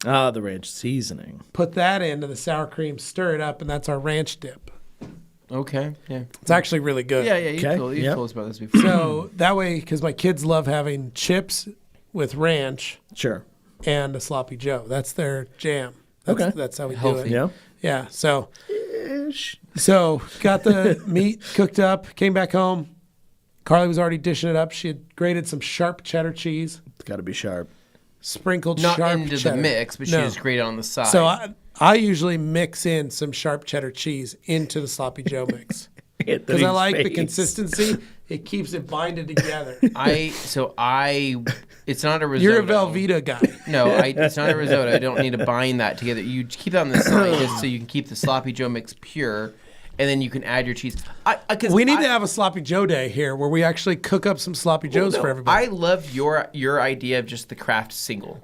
Ah, the ranch seasoning. put that into the sour cream, stir it up, and that's our ranch dip. Okay. Yeah. It's actually really good. Yeah. Okay, You've yep. told us about this before. So that way, because my kids love having chips with ranch Sure. and a sloppy Joe. That's their jam. Okay. That's how we do Healthy. it. Yeah. Yeah. So got the meat cooked up, came back home. Carly was already dishing it up. She had grated some sharp cheddar cheese, It's got to be sharp. sprinkled Not sharp into cheddar. the mix, but she No. just grated on the side. So I usually mix in some sharp cheddar cheese into the sloppy Joe mix because I like the consistency. It keeps it binded together. It's not a risotto. You're a Velveeta guy. No, it's not a risotto. I don't need to bind that together. You keep that on the side just so you can keep the sloppy Joe mix pure, and then you can add your cheese. We need to have a sloppy Joe day here where we actually cook up some sloppy Joes for everybody. I love your idea of just the craft single.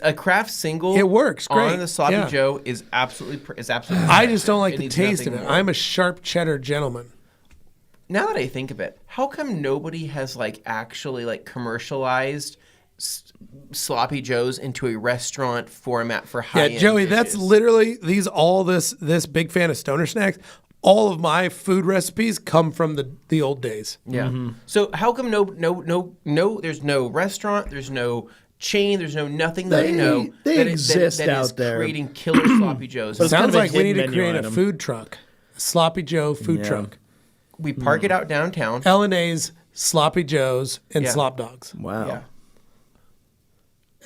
A craft single. It works great. On the sloppy Yeah. Joe is absolutely. I just don't like the needs taste of nothing it. more. I'm a sharp cheddar gentleman. Now that I think of it, how come nobody has actually commercialized sloppy joes into a restaurant format for high end Yeah, Joey, that's literally this big fan of stoner snacks. All of my food recipes come from the old days. Yeah. So how come no there's no restaurant, there's no chain, there's no nothing that I know They that exist that out is there. creating killer sloppy joes. But it's kind Sounds of a like we need hidden to menu create a item. food truck. A sloppy Joe food Yeah. truck. We park it out downtown. L&A's, sloppy Joes, and Yeah. slop dogs. Wow. Yeah.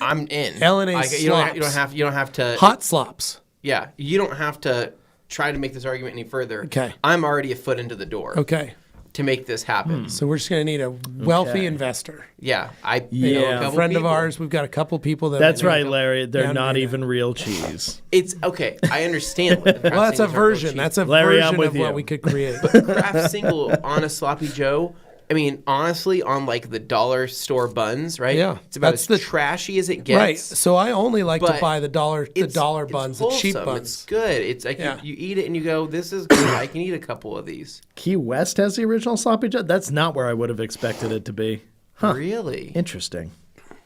I'm in. L&A you don't slops. have to Hot slops. Yeah, you don't have to try to make this argument any further. Okay. I'm already a foot into the door Okay. to make this happen. So we're just going to need a wealthy Okay. investor. Yeah, I know Yeah. a A couple friend of people. ours, we've got a couple people that That's I know. right, Larry. They're Down not here. even real cheese. It's okay. I understand. What the Well, that's a craft singles are real version. cheap. That's a Larry, I'm version with of you. what we could create. craft single on a sloppy Joe. I mean, honestly, on the dollar store buns, right? Yeah, it's about that's as the- trashy as it gets. Right. So I only like to But buy the dollar It's buns, the cheap wholesome. buns. It's good. It's like Yeah. you eat it and you go, "This is good. I can eat a couple of these." Key West has the original sloppy Joe. That's not where I would have expected it to be. Really Interesting.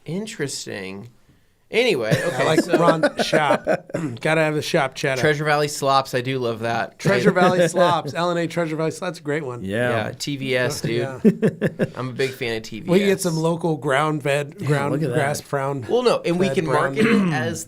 interesting. Anyway, okay. I like so Ron shop. Got to have the shop cheddar. Treasure Valley slops. I do love that. Treasure Valley slops. L&A Treasure Valley slops. That's a great one. Yeah. Yeah, TVS, dude. Yeah. I'm a big fan of TVS. We can get some local ground look at grass that. brown. Well, no, and we Fed can brown. market it as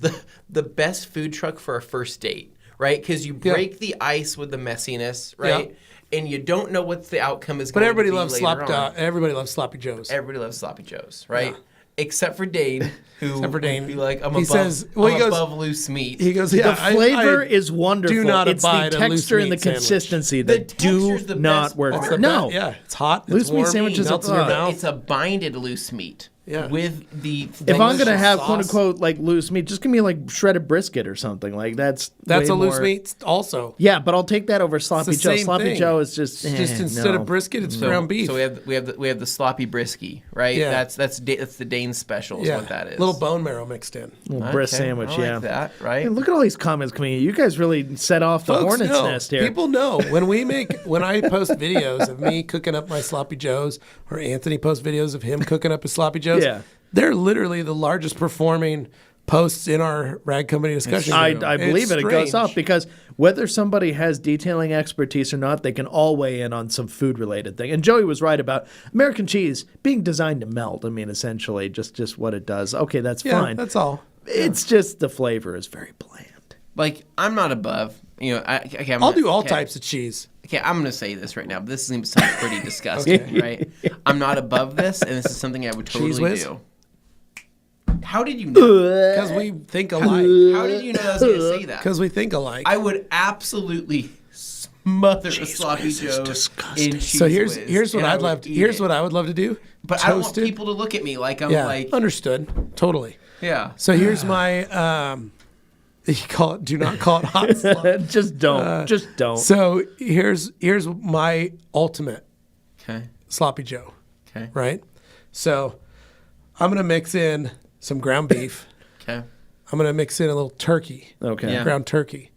the best food truck for a first date, right? Because you break the ice with the messiness, right? And you don't know what the outcome is. But going everybody to be loves later on. Everybody loves sloppy joes. Everybody loves sloppy joes, right? Except for Dane, who would be like, I'm above loose meat. He goes, The flavor is wonderful. do not it's the abide a loose texture and the meat sandwich. consistency The that do texture's the not best work. part. No. Yeah, it's hot. Loose It's meat warm, sandwiches melts are- in your mouth. It's a binded loose meat. Yeah. With the If I'm gonna have sauce. quote unquote like loose meat, just give me like shredded brisket or something. Like that's That's way a loose more- meat also. Yeah, but I'll take that over sloppy the Joe. same Sloppy thing. Joe is just Instead no. of brisket, it's ground beef. So we have the sloppy brisky, right? Yeah. That's the Dane special. Is what that is. Little bone marrow mixed in. Little bris sandwich. I like Yeah, that, right? Hey, look at all these comments coming in. You guys really set off the Folks hornet's know. nest here. People know when I post videos of me cooking up my sloppy joes, or Anthony posts videos of him cooking up his sloppy joes. Yeah. They're literally the largest performing posts in our Rag Company discussion. I group. believe It's it. It goes strange. up because whether somebody has detailing expertise or not, they can all weigh in on some food related thing. And Joey was right about American cheese being designed to melt. I mean, essentially, just what it does. Okay, that's Yeah, fine. that's all. It's just the flavor is very bland. Like I'm not above. I'll do all types of cheese. Okay, I'm going to say this right now, but this is going to sound pretty disgusting, right? I'm not above this, and this is something I would Cheese totally whiz? do. How did you know? Because we think alike. How did you know I was going to say that? Because we think alike. I would absolutely smother a sloppy Joe in cheese So here's whiz, what and I I'd would love. To, eat here's it. what I would love to do. But I don't want Toasted. people to look at me like I'm Yeah, like, understood. Totally. yeah. So here's my. You call it. Do not call it hot slop. Just don't. Just don't. So here's my ultimate Okay. sloppy Joe. Okay. Right. So I'm gonna mix in some ground beef. Okay. I'm gonna mix in a little turkey. Okay. Yeah. Ground turkey.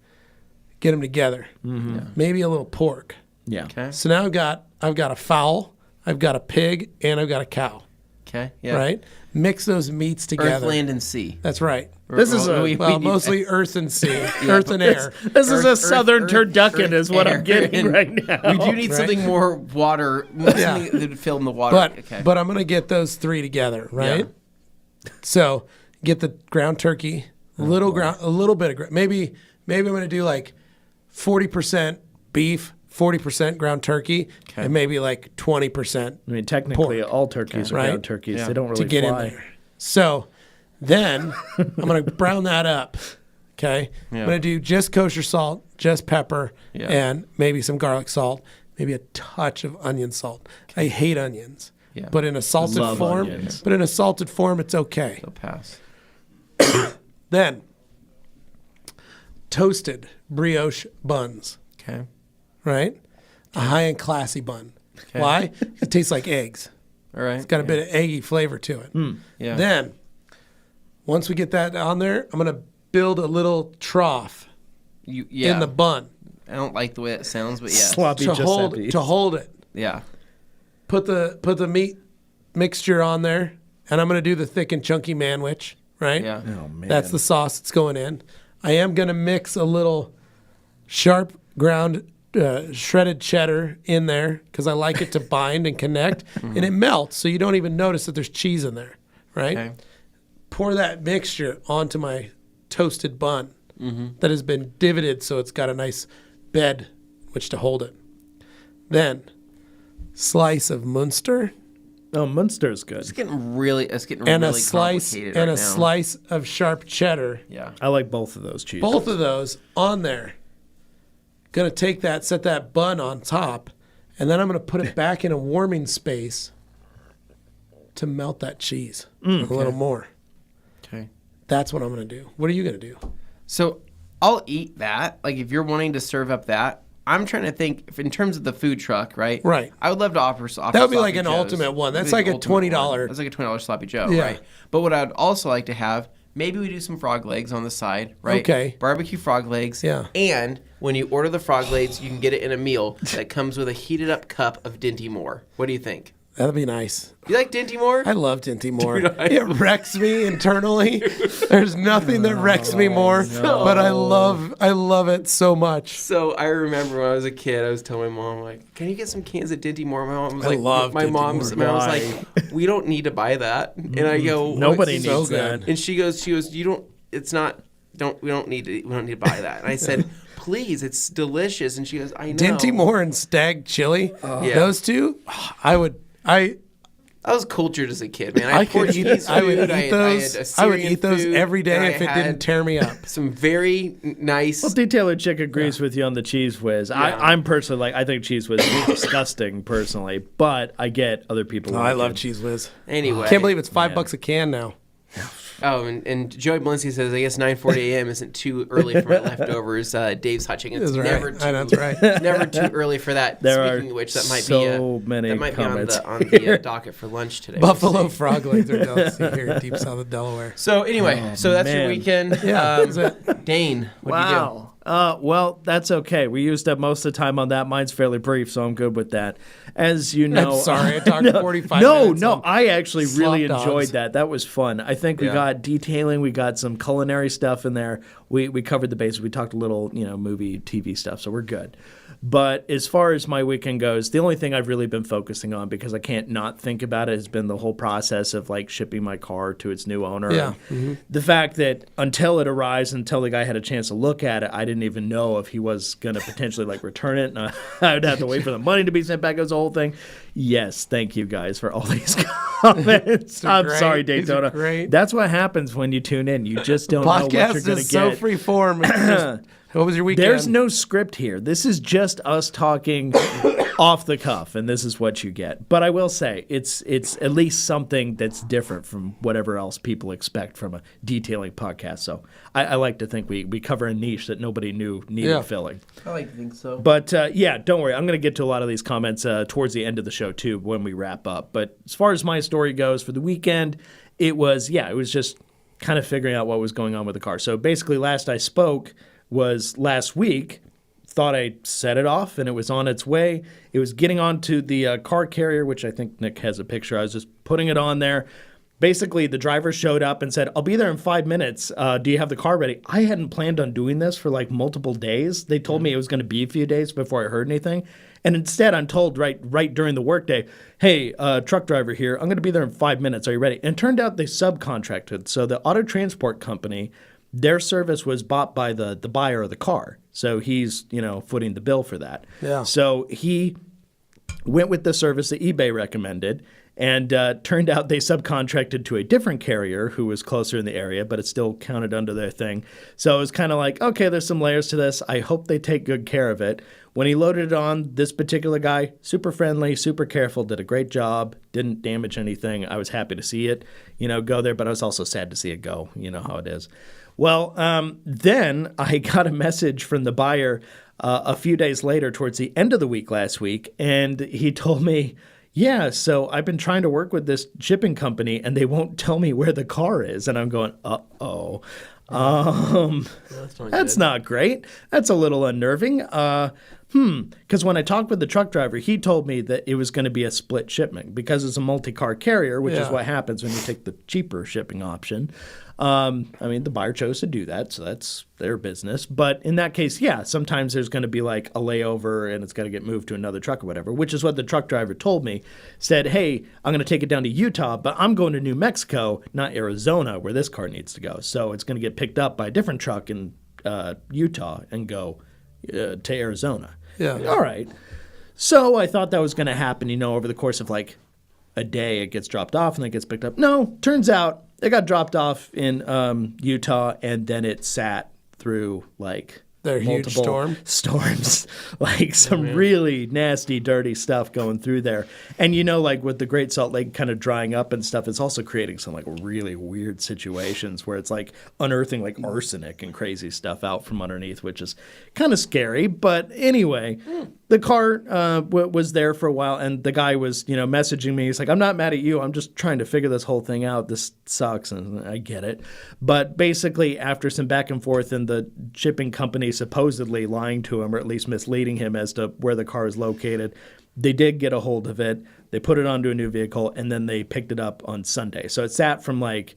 Get them together. Maybe a little pork. Yeah. Okay. So now I've got a fowl, I've got a pig, and I've got a cow. Okay. Yeah. Right. Mix those meats together. Earth, land, and sea. That's right. This is a- Well, mostly earth and sea, earth and air. This is a southern earth, turducken, is what air, I'm getting and right now. We do need something more water, something that would fill in the water. But I'm gonna get those three together, right? So get the ground turkey, a little bit of maybe I'm gonna do like 40% beef, 40% ground turkey, and maybe like 20%. I mean, technically, pork. all turkeys are Right? ground turkeys. Yeah. They don't to really get fly. in there. So then I'm going to brown that up. Okay. Yeah. I'm going to do just kosher salt, just pepper, Yeah. and maybe some garlic salt, maybe a touch of onion salt. I hate onions. Yeah. But in a salted Love form, onions. it's okay. They'll pass. Then toasted brioche buns, Okay. right? A high and classy bun. Why? It tastes like eggs. All right. It's got a bit of eggy flavor to it. Yeah. Then, once we get that on there, I'm going to build a little trough in the bun I don't like the way it sounds, but yeah. Sloppy to Giuseppe. hold it. Yeah. Put the meat mixture on there, and I'm going to do the thick and chunky manwich, right? Yeah. Oh, man. That's the sauce that's going in. I am going to mix a little sharp ground shredded cheddar in there because I like it to bind and connect, and it melts so you don't even notice that there's cheese in there, right? Okay. Pour that mixture onto my toasted bun that has been divoted so it's got a nice bed which to hold it. Then slice of Munster Oh, Munster's good. It's getting really and really a slice complicated and right a now. slice of sharp cheddar. Yeah. I like both of those cheeses. Both of those on there. Gonna take that, set that bun on top, and then I'm gonna put it back in a warming space to melt that cheese a little more. Okay. That's what I'm gonna do. What are you gonna do? So I'll eat that. Like if you're wanting to serve up that, I'm trying to think if in terms of the food truck, right? Right. I would love to offer That would be like sloppy an joes. ultimate one. That's That'd be like the a ultimate $20 one. That's like a $20 sloppy Joe, Yeah. right? But what I'd also like to have, maybe we do some frog legs on the side, right? Okay. Barbecue frog legs. Yeah. And when you order the frog legs, you can get it in a meal that comes with a heated up cup of Dinty Moore. What do you think? That'd be nice. You like Dinty Moore? I love Dinty Moore. It wrecks me internally. There's nothing that wrecks me more, but I love it so much. So I remember when I was a kid, I was telling my mom, like, "Can you get some cans of Dinty Moore?" My mom was I like, love "My Dinty mom's." Moore. I was like, "We don't need to buy that." And I go, Nobody so needs good. that. And she goes, "You don't. It's not. We don't need to buy that." And I said, "Please, it's delicious." And she goes, "I know." Dinty Moore and Stag Chili, Yeah. those two, I was cultured as a kid, man. I I had Portuguese I would food. eat those. I would eat those every day if it didn't tear me up. Some very nice. Well, Detailer Chick agrees with you on the Cheese Whiz. I'm personally I think Cheese Whiz is disgusting personally, but I get other people. I love Cheese Whiz. Anyway, Can't believe it's $5 a can now. Oh, and Joey Balenci says, I guess 9:40 a.m. isn't too early for my leftovers. Dave's Hot Chicken. It's never too, that's right. never too early for that. Speaking of which, that might be on the docket for lunch today. Buffalo frog legs are delicacy here in deep south of Delaware. So anyway, so that's your weekend. Yeah, Dane, what do you do? Well, that's okay. We used up most of the time on that. Mine's fairly brief, so I'm good with that. As you know, I'm sorry, I talked 45 minutes. No, I actually really dogs. enjoyed that. That was fun. I think we got detailing, we got some culinary stuff in there. We covered the bases. We talked a little, movie, TV stuff, so we're good. But as far as my weekend goes, the only thing I've really been focusing on, because I can't not think about it, has been the whole process of like shipping my car to its new owner. Yeah. The fact that until it arrives, until the guy had a chance to look at it, I didn't even know if he was going to potentially like return it. And I would have to wait for the money to be sent back. It was the whole thing. Yes, thank you guys for all these comments. I'm sorry, Daytona. Great. That's what happens when you tune in. You just don't know what you're going to get. Podcast is so free form. What was your weekend? There's no script here. This is just us talking off the cuff, and this is what you get. But I will say, it's at least something that's different from whatever else people expect from a detailing podcast. So I like to think we cover a niche that nobody knew needed filling. I like to think so. But don't worry. I'm going to get to a lot of these comments towards the end of the show, too, when we wrap up. But as far as my story goes for the weekend, it was just kind of figuring out what was going on with the car. So basically, last I spoke was last week. Thought I set it off and it was on its way. It was getting onto the car carrier, which I think Nick has a picture. I was just putting it on there. Basically, the driver showed up and said, I'll be there in 5 minutes. Do you have the car ready? I hadn't planned on doing this for like multiple days. They told me it was going to be a few days before I heard anything. And instead, I'm told right during the workday, hey, truck driver here, I'm going to be there in 5 minutes. Are you ready? And it turned out they subcontracted. So the auto transport company, their service was bought by the buyer of the car. So he's, footing the bill for that. Yeah. So he went with the service that eBay recommended, and turned out they subcontracted to a different carrier who was closer in the area, but it still counted under their thing. So it was kind of like, okay, there's some layers to this. I hope they take good care of it. When he loaded it on, this particular guy, super friendly, super careful, did a great job, didn't damage anything. I was happy to see it, go there, but I was also sad to see it go. You know how it is. Well, then I got a message from the buyer a few days later towards the end of the week last week, and he told me, yeah, so I've been trying to work with this shipping company, and they won't tell me where the car is. And I'm going, uh-oh. That's not great. That's a little unnerving. Because when I talked with the truck driver, he told me that it was going to be a split shipment because it's a multi-car carrier, which is what happens when you take the cheaper shipping option. The buyer chose to do that, so that's their business. But in that case, sometimes there's going to be like a layover and it's got to get moved to another truck or whatever, which is what the truck driver told me. Said, hey, I'm going to take it down to Utah, but I'm going to New Mexico, not Arizona, where this car needs to go. So it's going to get picked up by a different truck in Utah and go to Arizona. Yeah. All right. So I thought that was going to happen, over the course of like a day. It gets dropped off and then it gets picked up. No, turns out it got dropped off in Utah, and then it sat through like their huge storms, like some really nasty, dirty stuff going through there. And like with the Great Salt Lake kind of drying up and stuff, it's also creating some like really weird situations where it's like unearthing like arsenic and crazy stuff out from underneath, which is kind of scary. But anyway, the car was there for a while, and the guy was, messaging me. He's like, I'm not mad at you. I'm just trying to figure this whole thing out. This sucks, and I get it. But basically, after some back and forth and the shipping company supposedly lying to him, or at least misleading him as to where the car is located, they did get a hold of it. They put it onto a new vehicle, and then they picked it up on Sunday. So it sat from like,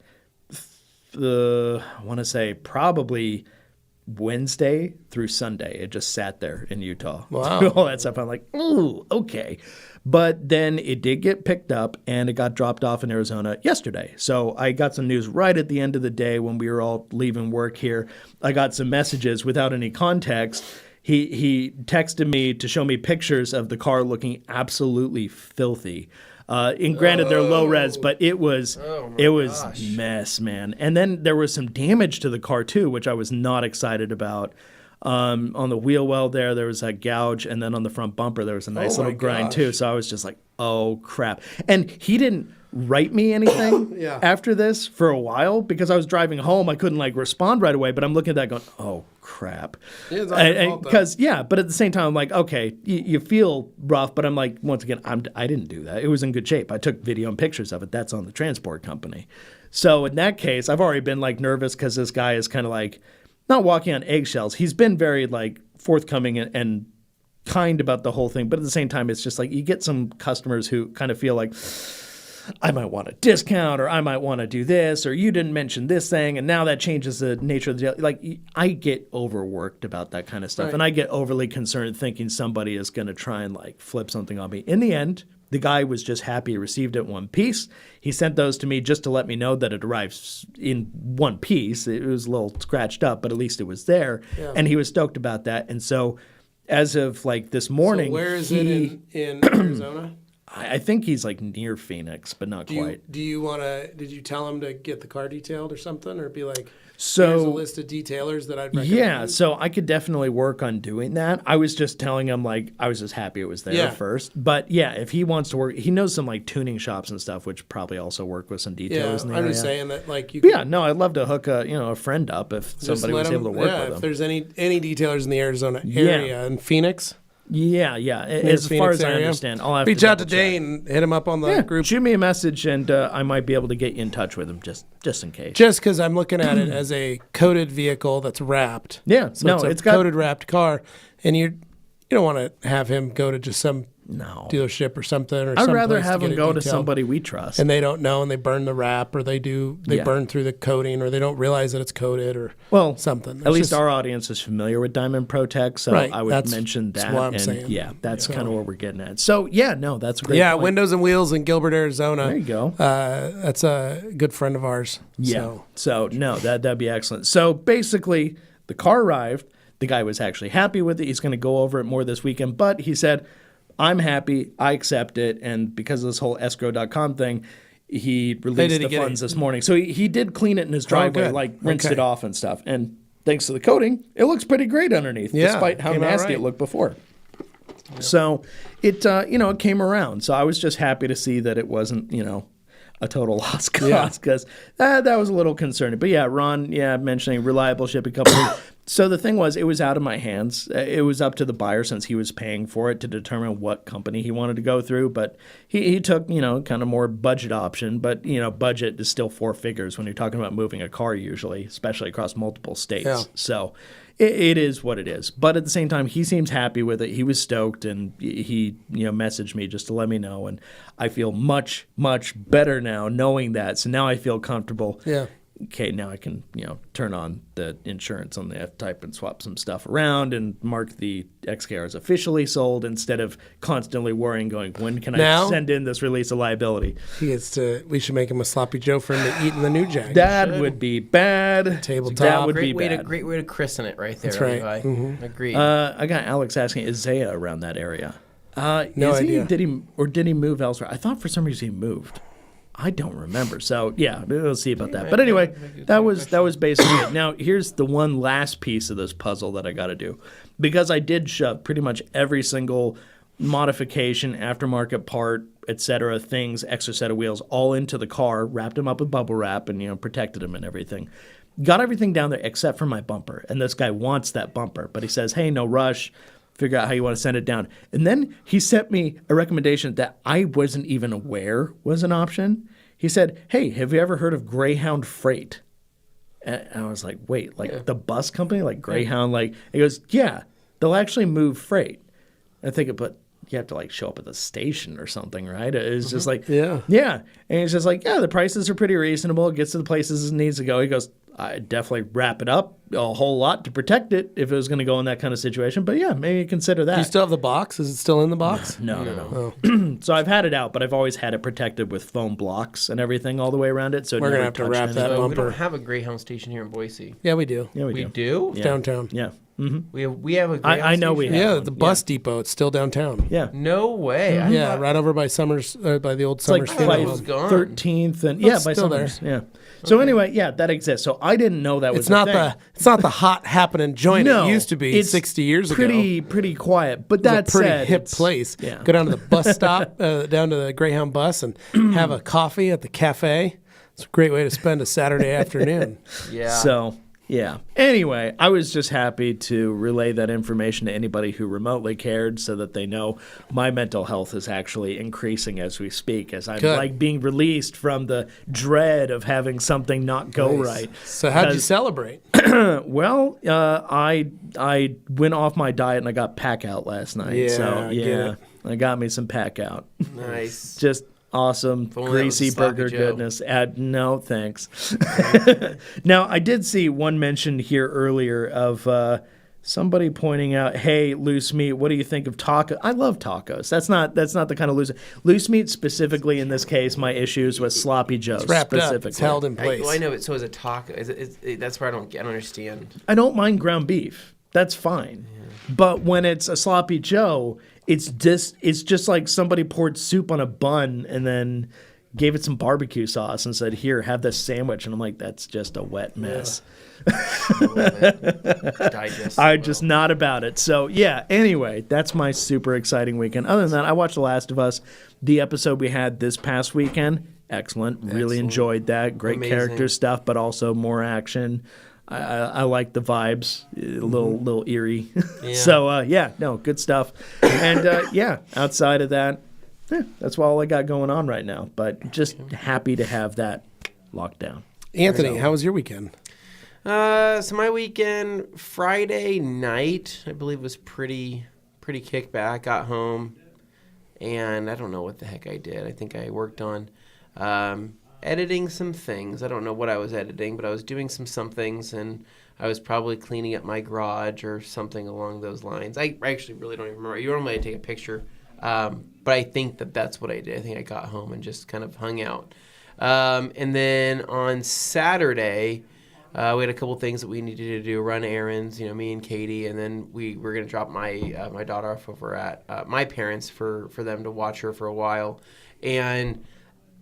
I want to say probably Wednesday through Sunday. It just sat there in Utah. Wow. All that stuff. I'm like, ooh, okay. But then it did get picked up, and it got dropped off in Arizona yesterday. So I got some news right at the end of the day when we were all leaving work here. I got some messages without any context. He texted me to show me pictures of the car looking absolutely filthy. And granted, they're low res, but it was gosh. mess, man. And then there was some damage to the car too, which I was not excited about. On the wheel well there was that gouge, and then on the front bumper there was a nice little grind too. So I was just like, oh crap. And he didn't write me anything after this for a while because I was driving home. I couldn't like respond right away, but I'm looking at that going, oh crap. Because but at the same time I'm like, okay, you feel rough, but I'm like, once again, I didn't do that. It was in good shape. I took video and pictures of it. That's on the transport company. So in that case, I've already been like nervous because this guy is kind of like not walking on eggshells. He's been very like forthcoming and kind about the whole thing, but at the same time, it's just like you get some customers who kind of feel like, I might want a discount, or I might want to do this, or you didn't mention this thing, and now that changes the nature of the deal. Like, I get overworked about that kind of stuff, and I get overly concerned thinking somebody is going to try and like flip something on me. In the end, the guy was just happy he received it in one piece. He sent those to me just to let me know that it arrives in one piece. It was a little scratched up, but at least it was there, and he was stoked about that. And so, as of like this morning, so where is it in Arizona? I think he's like near Phoenix, but not quite. Do you want to? Did you tell him to get the car detailed or something, or be like, so here's a list of detailers that I'd recommend? Yeah, so I could definitely work on doing that. I was just telling him like I was just happy it was there first. But yeah, if he wants to work, he knows some like tuning shops and stuff, which probably also work with some detailers in the area. I'm just saying that like you. Yeah, no, I'd love to hook a friend up if somebody was able to work with him. If there's any detailers in the Arizona area in Phoenix. Yeah. As far as I understand, I'll have reach to out to Dane, hit him up on the group. Shoot me a message, and I might be able to get you in touch with him just in case. Just because I'm looking at it as a coated vehicle that's wrapped. Yeah, so it's a coated wrapped car, and you don't want to have him go to just some dealership or something. I'd rather have him go to somebody we trust, and they don't know, and they burn the wrap, or they burn through the coating, or they don't realize that it's coated, or something. At least our audience is familiar with Diamond Protect, so I would mention that. That's what I'm saying. Yeah, that's kind of what we're getting at. So that's a great. Yeah, point. Windows and Wheels in Gilbert, Arizona. There you go. That's a good friend of ours. Yeah. So that'd be excellent. So basically, the car arrived. The guy was actually happy with it. He's going to go over it more this weekend, but he said, I'm happy, I accept it, and because of this whole escrow.com thing, he released the funds this morning. So he did clean it in his driveway, rinsed it off and stuff. And thanks to the coating, it looks pretty great underneath, despite how nasty it looked before. Yeah. So it it came around. So I was just happy to see that it wasn't, a total lost cause, because that was a little concerning. But yeah, Ron, mentioning reliable shipping company. So the thing was, it was out of my hands. It was up to the buyer, since he was paying for it, to determine what company he wanted to go through. But he took, kind of more budget option. But, budget is still four figures when you're talking about moving a car usually, especially across multiple states. Yeah. So it is what it is. But at the same time, he seems happy with it. He was stoked, and he messaged me just to let me know. And I feel much, much better now knowing that. So now I feel comfortable. Yeah. Okay, now I can, turn on the insurance on the F-Type and swap some stuff around and mark the XKR as officially sold, instead of constantly worrying, going, when can I send in this release of liability? We should make him a sloppy Joe for him to eat in the new Jag. That would be bad. Tabletop. That would be bad. Great way to christen it right there. That's right. Levi. Mm-hmm. Agreed. I got Alex asking, is Zaya around that area? No idea. Did he move elsewhere? I thought for some reason he moved. I don't remember. So yeah, we'll see about that. But anyway, that was basically it. Now here's the one last piece of this puzzle that I got to do, because I did shove pretty much every single modification, aftermarket part, etc., things, extra set of wheels, all into the car, wrapped them up with bubble wrap, and protected them and everything. Got everything down there except for my bumper, and this guy wants that bumper, but he says, "Hey, no rush. Figure out how you want to send it down." And then he sent me a recommendation that I wasn't even aware was an option. He said, "Hey, have you ever heard of Greyhound Freight?" And I was like, wait, the bus company, like Greyhound, he goes, yeah, they'll actually move freight. I think, but you have to show up at the station or something, right? It's just yeah. And he's just like, yeah, the prices are pretty reasonable. It gets to the places it needs to go. He goes, I'd definitely wrap it up a whole lot to protect it if it was going to go in that kind of situation. But yeah, maybe consider that. Do you still have the box? Is it still in the box? No. Oh. So I've had it out, but I've always had it protected with foam blocks and everything all the way around it. So we're going to have to wrap that bumper. We don't have a Greyhound station here in Boise. Yeah, we do. Yeah, we do? It's downtown. Yeah. We have a Greyhound I know we station? have. Yeah, the bus depot. It's still downtown. Yeah. No way. I Yeah, thought- right over by Summers, by the old It's like Summers Funeral was Home. gone. 13th and It's by still there. Summers. Yeah. So anyway, yeah, that exists. So I didn't know that was It's not a thing. it's not the hot happening joint No, it used to be it's 60 years ago. Pretty quiet. But that It's a pretty said, hip it's- place. Yeah. Go down to the bus stop, down to the Greyhound bus, and have a coffee at the cafe. It's a great way to spend a Saturday afternoon. Yeah. So, yeah. Anyway, I was just happy to relay that information to anybody who remotely cared so that they know my mental health is actually increasing as we speak, as I'm Good. like being released from the dread of having something not go right. So how'd you Because- celebrate? Well, I went off my diet and I got pack out last night. Yeah, so, I get yeah, it. I got me some pack out. Nice. Just awesome, only that was greasy a sloppy burger Joe. goodness. No, thanks. Now, I did see one mention here earlier of somebody pointing out, "Hey, loose meat, what do you think of taco?" I love tacos. That's not the kind of loose meat specifically in this case. My issues with sloppy joes Wrapped up. specifically. It's held in place. Well, I know, but so is a taco. That's where I don't understand. I don't mind ground beef. That's fine. But when it's a sloppy Joe, it's just like somebody poured soup on a bun and then gave it some barbecue sauce and said, "Here, have this sandwich." And I'm like, that's just a wet mess. Digest. I'm just not about it. So, yeah, anyway, that's my super exciting weekend. Other than that, I watched The Last of Us, the episode we had this past weekend. Excellent. Really enjoyed that. Great Amazing. character stuff, but also more action. I like the vibes, a little eerie. Yeah. So, good stuff. And, outside of that, that's all I got going on right now. But just happy to have that locked down. Anthony, how was your weekend? So my weekend, Friday night, I believe was pretty kickback. Got home, and I don't know what the heck I did. I think I worked on editing some things. I don't know what I was editing, but I was doing some things, and I was probably cleaning up my garage or something along those lines. I actually really don't even remember. You normally take a picture, but I think that's what I did. I think I got home and just kind of hung out. And then on Saturday, we had a couple things that we needed to do, run errands, me and Katie, and then we were going to drop my daughter off over at my parents for them to watch her for a while. And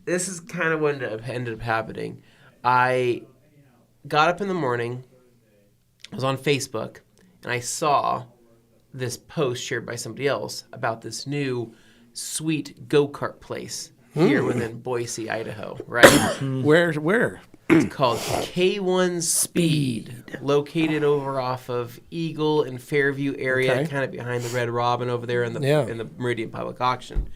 this is kind of what ended up happening. I got up in the morning, I was on Facebook, and I saw this post shared by somebody else about this new sweet go-kart place here within Boise, Idaho, right? Where? It's called K1 Speed, located over off of Eagle and Fairview area, Okay. kind of behind the Red Robin over there in the Yeah. Meridian Public Auction.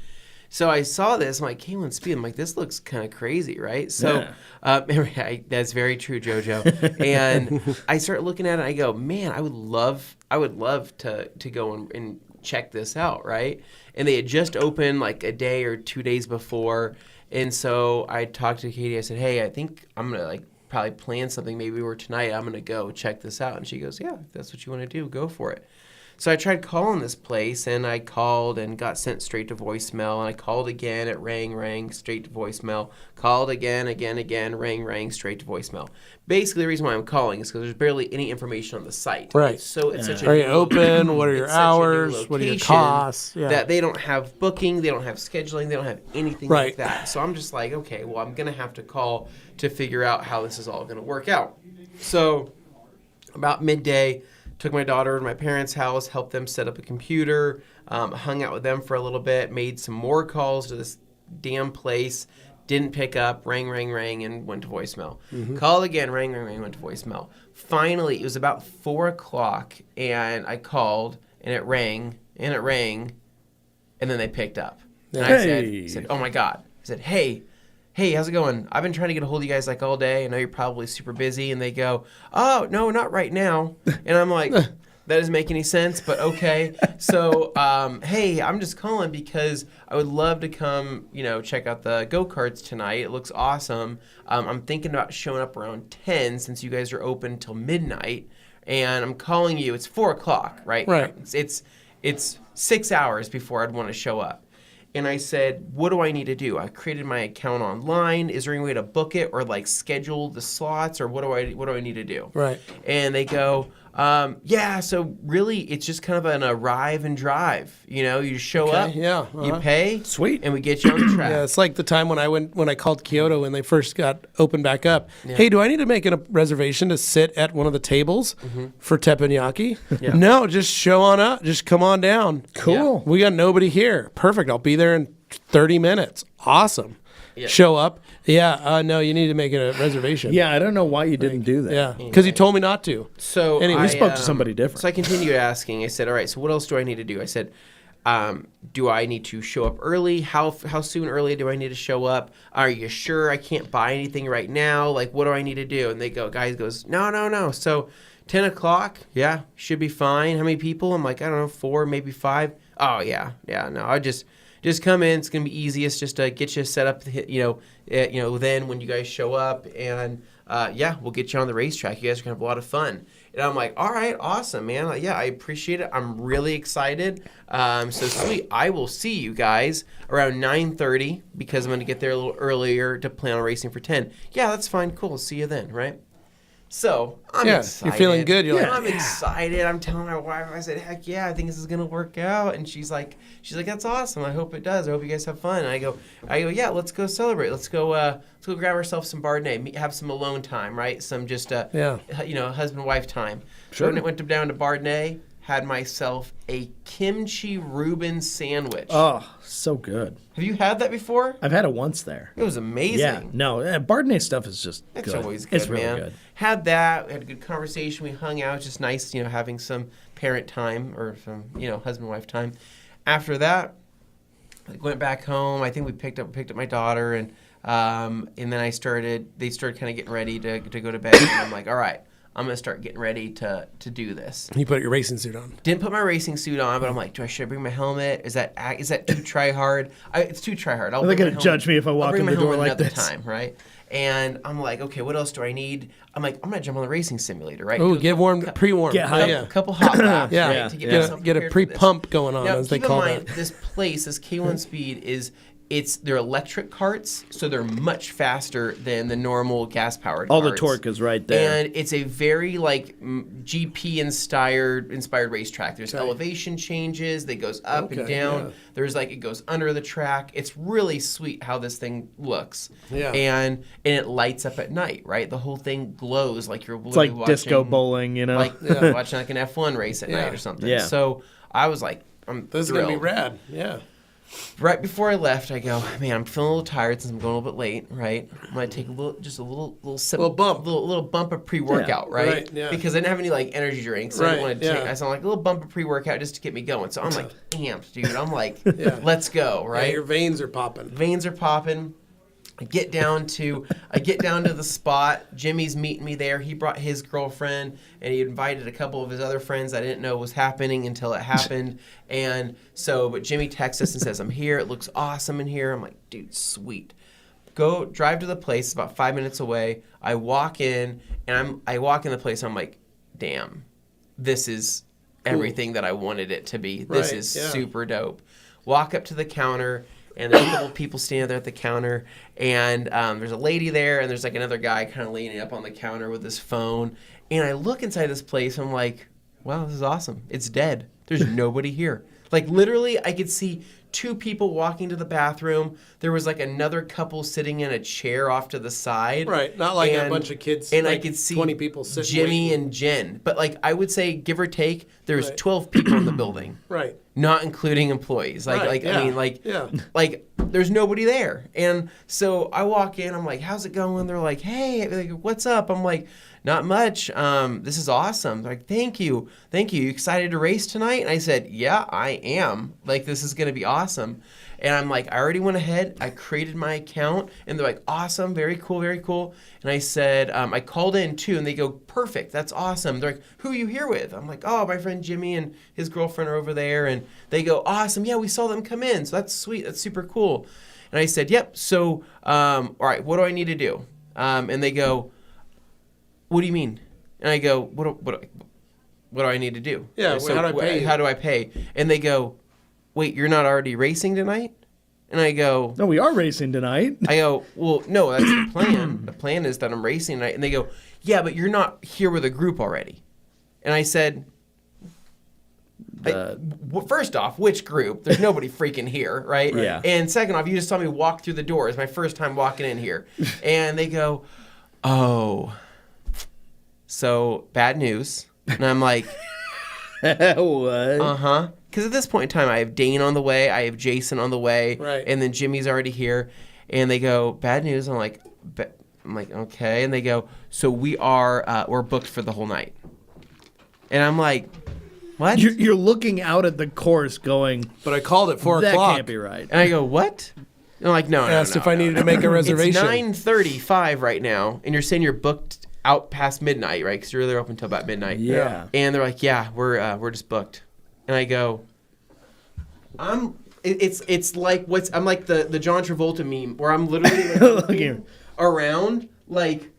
So I saw this, I'm like, K1 Speed. I'm like, this looks kind of crazy, right? So that's very true, JoJo. And I start looking at it, and I go, man, I would love to go and check this out, right? And they had just opened like a day or 2 days before. And so I talked to Katie. I said, hey, I think I'm going to probably plan something. Maybe we're tonight. I'm going to go check this out. And she goes, yeah, if that's what you want to do, go for it. So I tried calling this place, and I called and got sent straight to voicemail. And I called again. It rang, straight to voicemail. Called again, rang, straight to voicemail. Basically, the reason why I'm calling is because there's barely any information on the site. Right. It's such a Are you open? What are your it's such a new hours? What are your location costs? Yeah. That they don't have booking, they don't have scheduling, they don't have anything Right. like that. So I'm just like, okay, well, I'm going to have to call to figure out how this is all going to work out. So about midday, took my daughter to my parents' house, helped them set up a computer, hung out with them for a little bit, made some more calls to this damn place, didn't pick up, rang, and went to voicemail. Called again, rang, went to voicemail. Finally, it was about 4 o'clock, and I called, and it rang, and then they picked up. And I said, oh my God. I said, hey, how's it going? I've been trying to get a hold of you guys all day. I know you're probably super busy. And they go, oh, no, not right now. And I'm like, that doesn't make any sense, but okay. So, hey, I'm just calling because I would love to come, check out the go-karts tonight. It looks awesome. I'm thinking about showing up around 10 since you guys are open till midnight. And I'm calling you. It's 4 o'clock, right? Right. It's 6 hours before I'd want to show up. And I said, what do I need to do? I created my account online. Is there any way to book it or schedule the slots, or what do I need to do? Right. And they go, Yeah, so really, it's just kind of an arrive and drive. You know, you show up, you pay, Sweet, and we get you on the track. Yeah, it's like the time when I called Kyoto when they first got opened back up. Yeah. Hey, do I need to make a reservation to sit at one of the tables for teppanyaki? Yeah. No, just show on up. Just come on down. Cool. Yeah. We got nobody here. Perfect. I'll be there in 30 minutes. Awesome. Yeah. Show up. Yeah, no, you need to make a reservation. Yeah, I don't know why you didn't do that. Yeah, because you told me not to. So anyway, we spoke to somebody different. So I continued asking. I said, all right, so what else do I need to do? I said, do I need to show up early? How soon early do I need to show up? Are you sure I can't buy anything right now? Like, what do I need to do? And guys goes, no. So 10 o'clock, yeah, should be fine. How many people? I'm like, I don't know, 4, maybe 5. Oh, yeah, no, I just come in. It's going to be easiest just to get you set up, then when you guys show up. And, we'll get you on the racetrack. You guys are going to have a lot of fun. And I'm like, all right, awesome, man. I appreciate it. I'm really excited. So sweet. I will see you guys around 9:30 because I'm going to get there a little earlier to plan on racing for 10. Yeah, that's fine. Cool. See you then, right? So I'm excited. You're feeling good. You're I'm excited. I'm telling my wife, I said, heck yeah, I think this is gonna work out. And she's like, that's awesome. I hope it does. I hope you guys have fun. And I go, yeah, let's go celebrate. Let's go grab ourselves some Bardenay, have some alone time, right? Some just husband wife time. Sure. So I went down to Bardenay, had myself a kimchi Reuben sandwich. Oh, so good. Have you had that before? I've had it once there. It was amazing. Yeah, no, Bardenay stuff is just it's good. Always good, it's really man. good. Had that. We had a good conversation. We hung out. Just nice, having some parent time or some, husband-wife time. After that, I went back home. I think we picked up my daughter, and then they started kind of getting ready to go to bed. And I'm like, all right, I'm going to start getting ready to do this. You put your racing suit on. Didn't put my racing suit on, but I'm like, should I bring my helmet? Is that too try hard? It's too try hard. They're going to judge me if I walk in the door like this. Time, right? And I'm like, okay, what else do I need? I'm like, I'm going to jump on the racing simulator, right? Oh, get warm, pre-warm. Get hype. A couple hot laps, right? To get a pre-pump going on, as they call it. Now, keep in mind, this K1 Speed they're electric karts, so they're much faster than the normal gas-powered All karts. the torque is right there. And it's a very, GP-inspired racetrack. There's elevation changes. That goes up and down. Yeah. There's, it goes under the track. It's really sweet how this thing looks. Yeah. And it lights up at night, right? The whole thing glows like you're it's like watching, disco bowling, watching an F1 race at night or something. Yeah. So I was like, this is going to be rad. Yeah. Right before I left, I go, man, I'm feeling a little tired since I'm going a little bit late, right? I'm gonna take a little sip, little bump of pre-workout, right? Yeah. Because I didn't have any energy drinks, so I didn't want to take. I said, a little bump of pre-workout just to get me going. So I'm amped, dude. I'm like, let's go, right? Yeah, your veins are popping. I get down to the spot. Jimmy's meeting me there. He brought his girlfriend, and he invited a couple of his other friends. I didn't know was happening until it happened. And so, but Jimmy texts us and says, I'm here. It looks awesome in here. I'm like, dude, sweet. Go drive to the place. It's about 5 minutes away. I walk in, and I walk in the place. And I'm like, damn, this is everything that I wanted it to be. This is super dope. Walk up to the counter. And there's a couple of people standing there at the counter, and there's a lady there, and there's another guy kind of leaning up on the counter with his phone. And I look inside this place, and I'm like, wow, this is awesome. It's dead. There's nobody here. Literally, I could see 2 people walking to the bathroom. There was another couple sitting in a chair off to the side. Right, not a bunch of kids. And I could see 20 people sitting. Jimmy and Jen. But I would say, give or take, there's 12 people in the building. Right. Not including employees. There's nobody there. And so I walk in, I'm like, how's it going? They're like, hey, what's up? I'm like, not much. This is awesome. They're like, thank you. You excited to race tonight? And I said, yeah, I am. This is going to be awesome. And I'm like, I already went ahead. I created my account. And they're like, awesome. Very cool. Very cool. And I said, I called in too. And they go, perfect. That's awesome. They're like, who are you here with? I'm like, oh, my friend Jimmy and his girlfriend are over there. And they go, awesome. Yeah, we saw them come in. So that's sweet. That's super cool. And I said, yep. So, all right, what do I need to do? And they go, what do you mean? And I go, what do I need to do? Yeah, so how do I pay? And they go, wait, you're not already racing tonight? And I go, no, we are racing tonight. I go, well, no, that's the plan. The plan is that I'm racing tonight. And they go, yeah, but you're not here with a group already. And I said, first off, which group? There's nobody freaking here, right? Yeah. And second off, you just saw me walk through the door. It's my first time walking in here. And they go, oh, so bad news. And I'm like, What? uh-huh. Because at this point in time, I have Dane on the way. I have Jason on the way. Right. And then Jimmy's already here. And they go, bad news. I'm like, okay. And they go, so we're booked for the whole night. And I'm like, what? You're looking out at the course going, But I called at 4 that o'clock. can't be right. And I go, what? And I'm like, no. Asked if I needed to make a reservation. It's 9:35 right now, and you're saying you're booked out past midnight, right? Because you're there open until about midnight. Yeah. And they're like, yeah, we're just booked. And I go, it's like I'm like the John Travolta meme where I'm literally like, looking around like,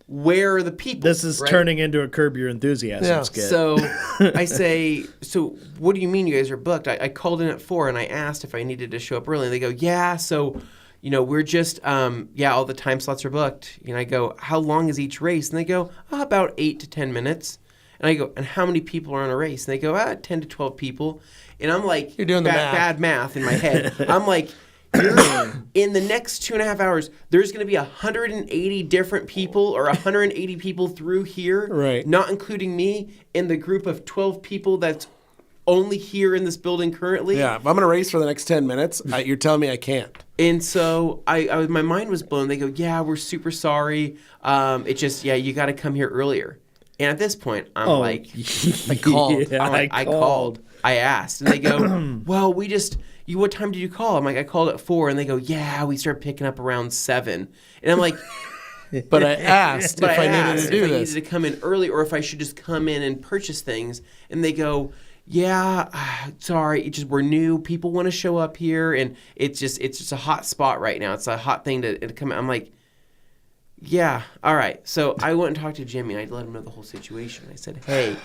where are the people? This is right? turning into a Curb Your Enthusiasm skit. So I say, so what do you mean you guys are booked? I called in at 4 and I asked if I needed to show up early. And they go, yeah, so, we're just, all the time slots are booked. And I go, how long is each race? And they go, about 8 to 10 minutes. And I go, and how many people are on a race? And they go, 10 to 12 people. And I'm like, you're doing the math. Bad math in my head. I'm like, in the next 2.5 hours, there's going to be 180 different people or 180 people through here, right? Not including me in the group of 12 people that's only here in this building currently. Yeah, if I'm going to race for the next 10 minutes, you're telling me I can't. And so my mind was blown. They go, yeah, we're super sorry. It's just, you got to come here earlier. And at this point, I'm like, I called. Yeah, I called. I asked. And they go, well, what time did you call? I'm like, I called at 4. And they go, yeah, we started picking up around 7. And I'm like, but I asked if I needed to do if I this. needed to come in early or if I should just come in and purchase things. And they go, yeah, sorry, we're new. People want to show up here. And it's just a hot spot right now. It's a hot thing to come in. I'm like, yeah, all right. So I went and talked to Jimmy. I let him know the whole situation. I said, hey.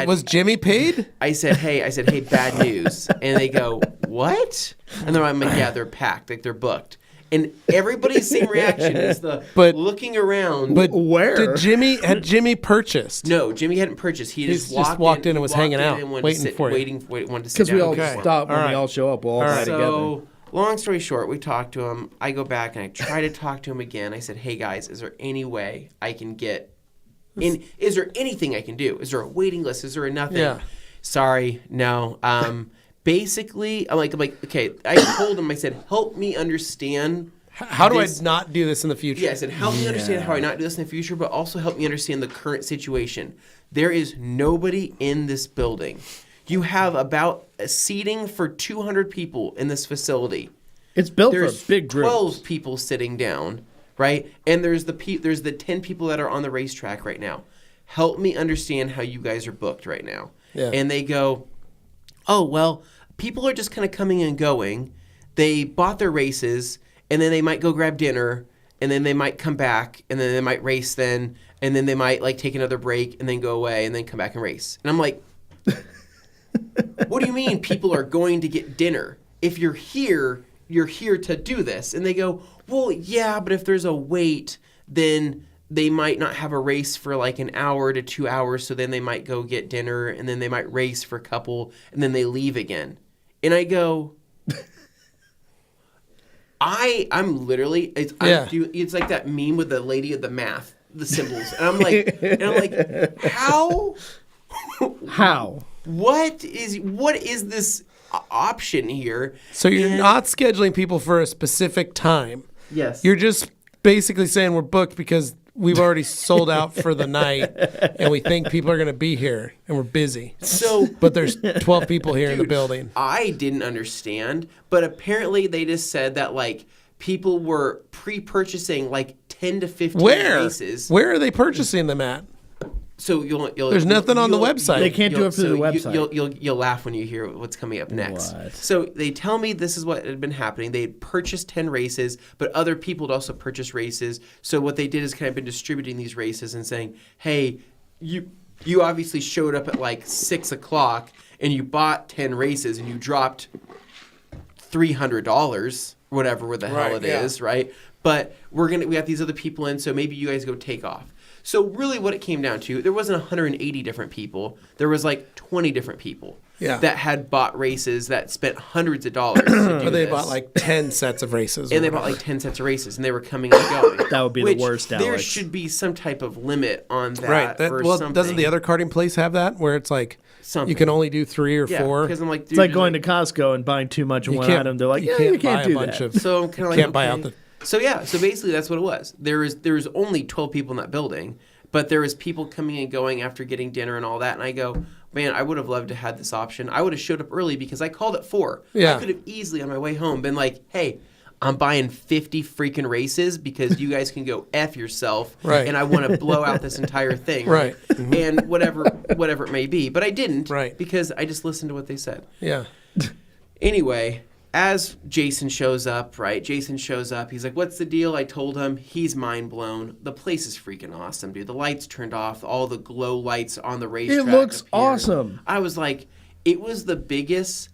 Was Jimmy paid? I said, hey, bad news. And they go, what? And then I'm like, yeah, they're packed. Like, they're booked. And everybody's same reaction is looking around. But where? Had Jimmy purchased? No, Jimmy hadn't purchased. He just walked in and was hanging out, waiting for you. Wanted to sit down. Because we all stop when we all show up. We'll all buy together. So, long story short, we talked to him. I go back and I try to talk to him again. I said, hey, guys, is there any way I can get in? Is there anything I can do? Is there a waiting list? Is there a nothing? Yeah. Sorry, no. Basically, I'm like, okay. I told him, I said, help me understand. How do I not do this in the future? Yeah, I said, help me understand how I not do this in the future, but also help me understand the current situation. There is nobody in this building. You have about seating for 200 people in this facility. It's built for a big group. 12 people sitting down, right? And there's the 10 people that are on the racetrack right now. Help me understand how you guys are booked right now. Yeah. And they go, oh, well, people are just kind of coming and going. They bought their races, and then they might go grab dinner, and then they might come back, and then they might race then, and then they might take another break and then go away and then come back and race. And I'm like, what do you mean people are going to get dinner? If you're here to do this. And they go, well, yeah, but if there's a wait, then they might not have a race for an hour to 2 hours, so then they might go get dinner, and then they might race for a couple, and then they leave again. And I go, I'm literally, it's like that meme with the lady of the math, the symbols. And I'm like, how? How? What is this option here? So you're not scheduling people for a specific time. Yes. You're just basically saying we're booked because we've already sold out for the night and we think people are going to be here and we're busy. But there's 12 people here in the building. I didn't understand, but apparently they just said that people were pre-purchasing 10 to 15 races. Where are they purchasing them at? So there's nothing on the website. They can't do it through the website. You'll laugh when you hear what's coming up next. What? So they tell me this is what had been happening. They had purchased 10 races, but other people had also purchased races. So what they did is kind of been distributing these races and saying, hey, you obviously showed up at 6 o'clock and you bought 10 races and you dropped $300, whatever the hell it is, right? But we got these other people in, so maybe you guys go take off. So really what it came down to, there wasn't 180 different people. There was like 20 different people that had bought races that spent hundreds of dollars to do They this. bought like 10 sets of races. And they bought like 10 sets of races, and they were coming and going. That would be the worst, Alex. There should be some type of limit on that. Right. or Well, something. doesn't the other karting place have that where it's like Something. you can only do 3 or 4? Because I'm like, dude, It's like going to Costco and buying too much in one item. They're like, you can't buy do a bunch that. of. So I'm kind of like, can't buy out the. So basically that's what it was. There was only 12 people in that building, but there was people coming and going after getting dinner and all that. And I go, man, I would have loved to have this option. I would have showed up early because I called at 4. Yeah. I could have easily on my way home been like, hey, I'm buying 50 freaking races because you guys can go F yourself. Right. And I want to blow out this entire thing. Right. And whatever it may be. But I didn't. Right. Because I just listened to what they said. Yeah. Anyway, as Jason shows up, he's like, what's the deal? I told him. He's mind blown. The place is freaking awesome, dude. The lights turned off. All the glow lights on the racetrack. It looks appeared. awesome. I was like, it was the biggest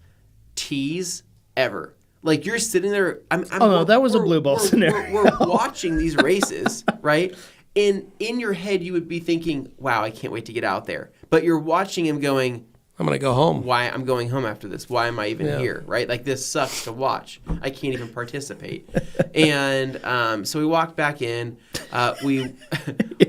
tease ever. Like, you're sitting there. That was a blue ball scenario. We're watching these races, right? And in your head, you would be thinking, wow, I can't wait to get out there. But you're watching him going, I'm going to go home. why I'm going home after this? Why am I even here? Right? Like, this sucks to watch. I can't even participate. And so we walked back in. We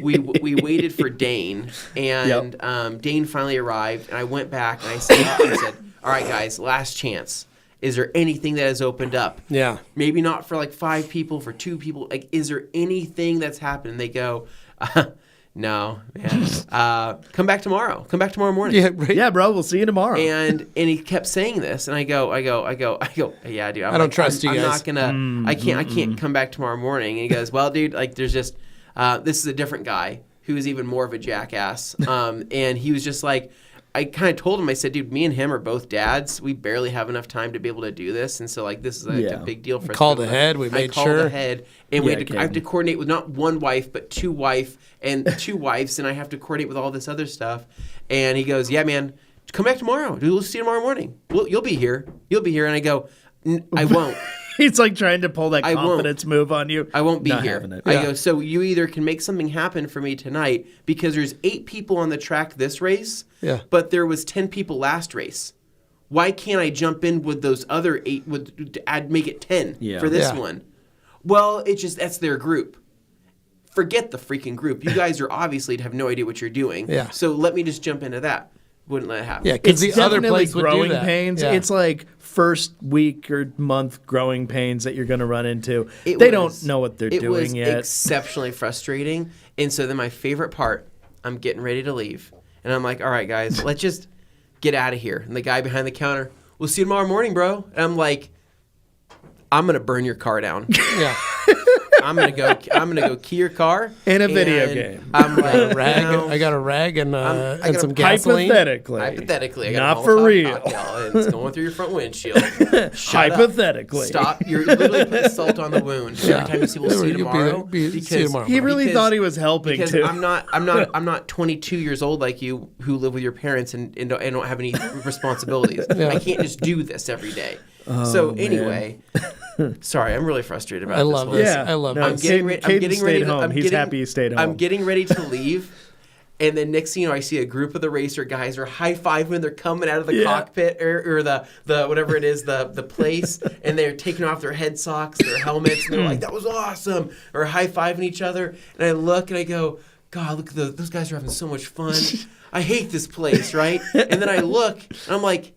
waited for Dane, and Dane finally arrived. And I went back and I said, all right, guys, last chance. Is there anything that has opened up? Yeah. Maybe not for like 5 people, for 2 people. Like, is there anything that's happened? And they go, no, man. Come back tomorrow. Come back tomorrow morning. Yeah, right. Yeah, bro, we'll see you tomorrow. And he kept saying this, and I go, yeah, dude. I don't trust you I'm guys. not gonna. I can't come back tomorrow morning. And he goes, well, dude, like, there's just this is a different guy who is even more of a jackass. And he was just like, I kind of told him, I said, dude, me and him are both dads. We barely have enough time to be able to do this, and so like this is a big deal for us. Called ahead. We made sure. I called ahead, and I have to coordinate with not one wife but 2 wives, and 2 wives, and I have to coordinate with all this other stuff. And he goes, yeah, man, come back tomorrow. Dude, we'll see you tomorrow morning. You'll be here. You'll be here. And I go, I won't. He's like trying to pull that confidence move on you. I won't be Not here. having it. I go, so you either can make something happen for me tonight because there's 8 people on the track this race, but there was 10 people last race. Why can't I jump in with those other 8 make it 10 for this one? Well, that's their group. Forget the freaking group. You guys are obviously have no idea what you're doing. Yeah. So let me just jump into that. Wouldn't let it happen. Yeah, because It's the other definitely place would growing do that. pains. Yeah. It's like first week or month growing pains that you're going to run into. They don't know what they're doing yet. It was exceptionally frustrating. And so then my favorite part, I'm getting ready to leave. And I'm like, all right, guys, let's just get out of here. And the guy behind the counter, we'll see you tomorrow morning, bro. And I'm like, I'm going to burn your car down. Yeah. I'm gonna go key your car in a video game. I'm like, I got a rag and some gasoline. Hypothetically, I got not a for Molotov real. cocktail, and it's going through your front windshield. Hypothetically, Stop! You're literally putting salt on the wound. Every time you see, we'll see you tomorrow. He really thought he was helping because too. I'm not 22 years old like you who live with your parents and don't have any responsibilities. I can't just do this every day. So anyway, sorry, I'm really frustrated about this. I love this. Yeah. I love I'm this. getting ready. He's happy he stayed home. I'm getting ready to leave. And then next thing you know, I see a group of the racer guys are high-fiving. They're coming out of the cockpit or the whatever it is, the place, and they're taking off their head socks, their helmets, and they're like, that was awesome, or high-fiving each other. And I look and I go, God, look, those guys are having so much fun. I hate this place, right? And then I look, and I'm like,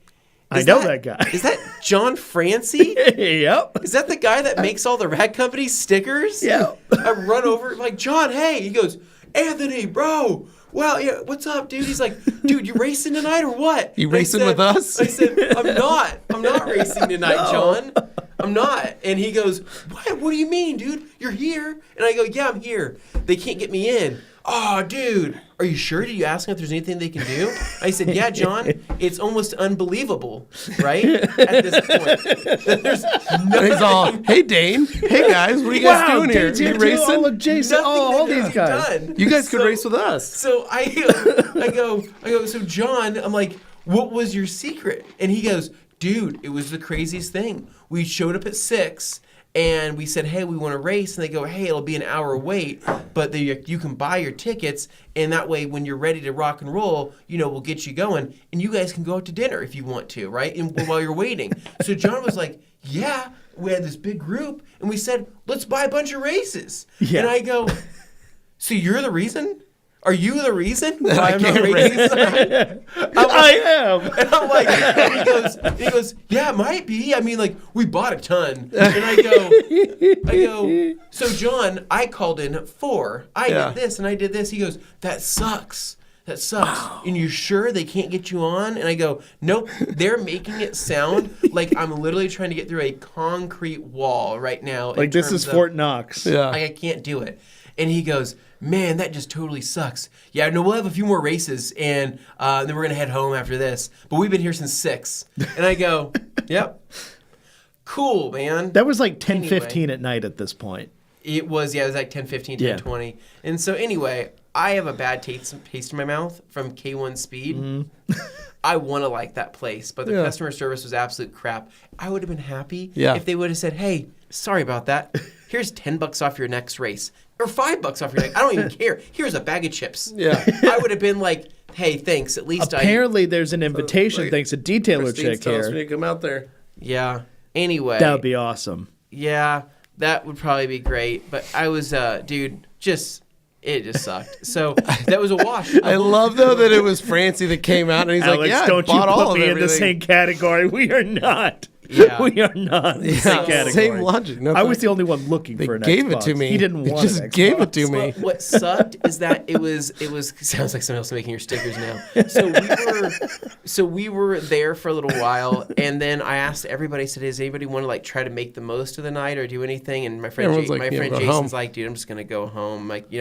I know that guy. Is that John Francie? Yep. Is that the guy that makes all the Rad Company stickers? Yeah. I run over, like, John, hey. He goes, Anthony, bro. Well, yeah, what's up, dude? He's like, dude, you racing tonight or what? You racing with us? I said, I'm not racing tonight, John. I'm not. And he goes, what? What do you mean, dude? You're here? And I go, yeah, I'm here. They can't get me in. Oh, dude, are you sure? Did you ask them if there's anything they can do? I said, yeah, John, it's almost unbelievable, right? At this point. There's nothing. He's all, hey, Dane. Hey, guys, what are you guys doing here? Dane's You too. racing? Oh, look, Jason. All Nothing these that guys. Done. You guys could race with us. So I go, so John, I'm like, what was your secret? And he goes, dude, it was the craziest thing. We showed up at 6, And we said, hey, we want to race. And they go, hey, it'll be an hour wait, but you can buy your tickets. And that way, when you're ready to rock and roll, we'll get you going. And you guys can go out to dinner if you want to, right? And while you're waiting. So John was like, yeah. We had this big group. And we said, let's buy a bunch of races. Yeah. And I go, so you're the reason? Are you the reason why I'm not racing tonight? I am. And I'm like, and he goes, yeah, it might be. I mean, like, we bought a ton. And I go, so John, I called in 4. I did this and I did this. He goes, that sucks. That sucks. Wow. And you're sure they can't get you on? And I go, nope. They're making it sound like I'm literally trying to get through a concrete wall right now. Like this is Fort Knox. Yeah. I can't do it. And he goes, man, that just totally sucks. Yeah, no, we'll have a few more races, and then we're going to head home after this. But we've been here since 6. And I go, yep. Cool, man. That was like 10:15 at night at this point. It was like 10:15, 10:20. Yeah. And so anyway, I have a bad taste in my mouth from K1 Speed. Mm-hmm. I want to like that place, but the customer service was absolute crap. I would have been happy if they would have said, hey, sorry about that. Here's $10 off your next race. Or $5 off your next. I don't even care. Here's a bag of chips. Yeah. I would have been like, hey, thanks. At least Apparently there's an invitation thanks to detailer chick here. Me to come out there. Yeah. Anyway. That would be awesome. Yeah. That would probably be great. But I was, dude, it just sucked. So that was a wash. I love, though, that it was Francie that came out and he's Alex, like, yeah, don't I bought you all put of me everything. in the same category. We are not. Yeah. We are not in the same category. Same logic. No, I was the only one looking for an Xbox. They gave it to me. He didn't want it. Just gave it to me. What sucked is that it was sounds like someone else making your stickers now. So we were there for a little while, and then I asked everybody, I said, does anybody want to like try to make the most of the night or do anything? And my friend Jason's like, dude, I'm just gonna go home. Like,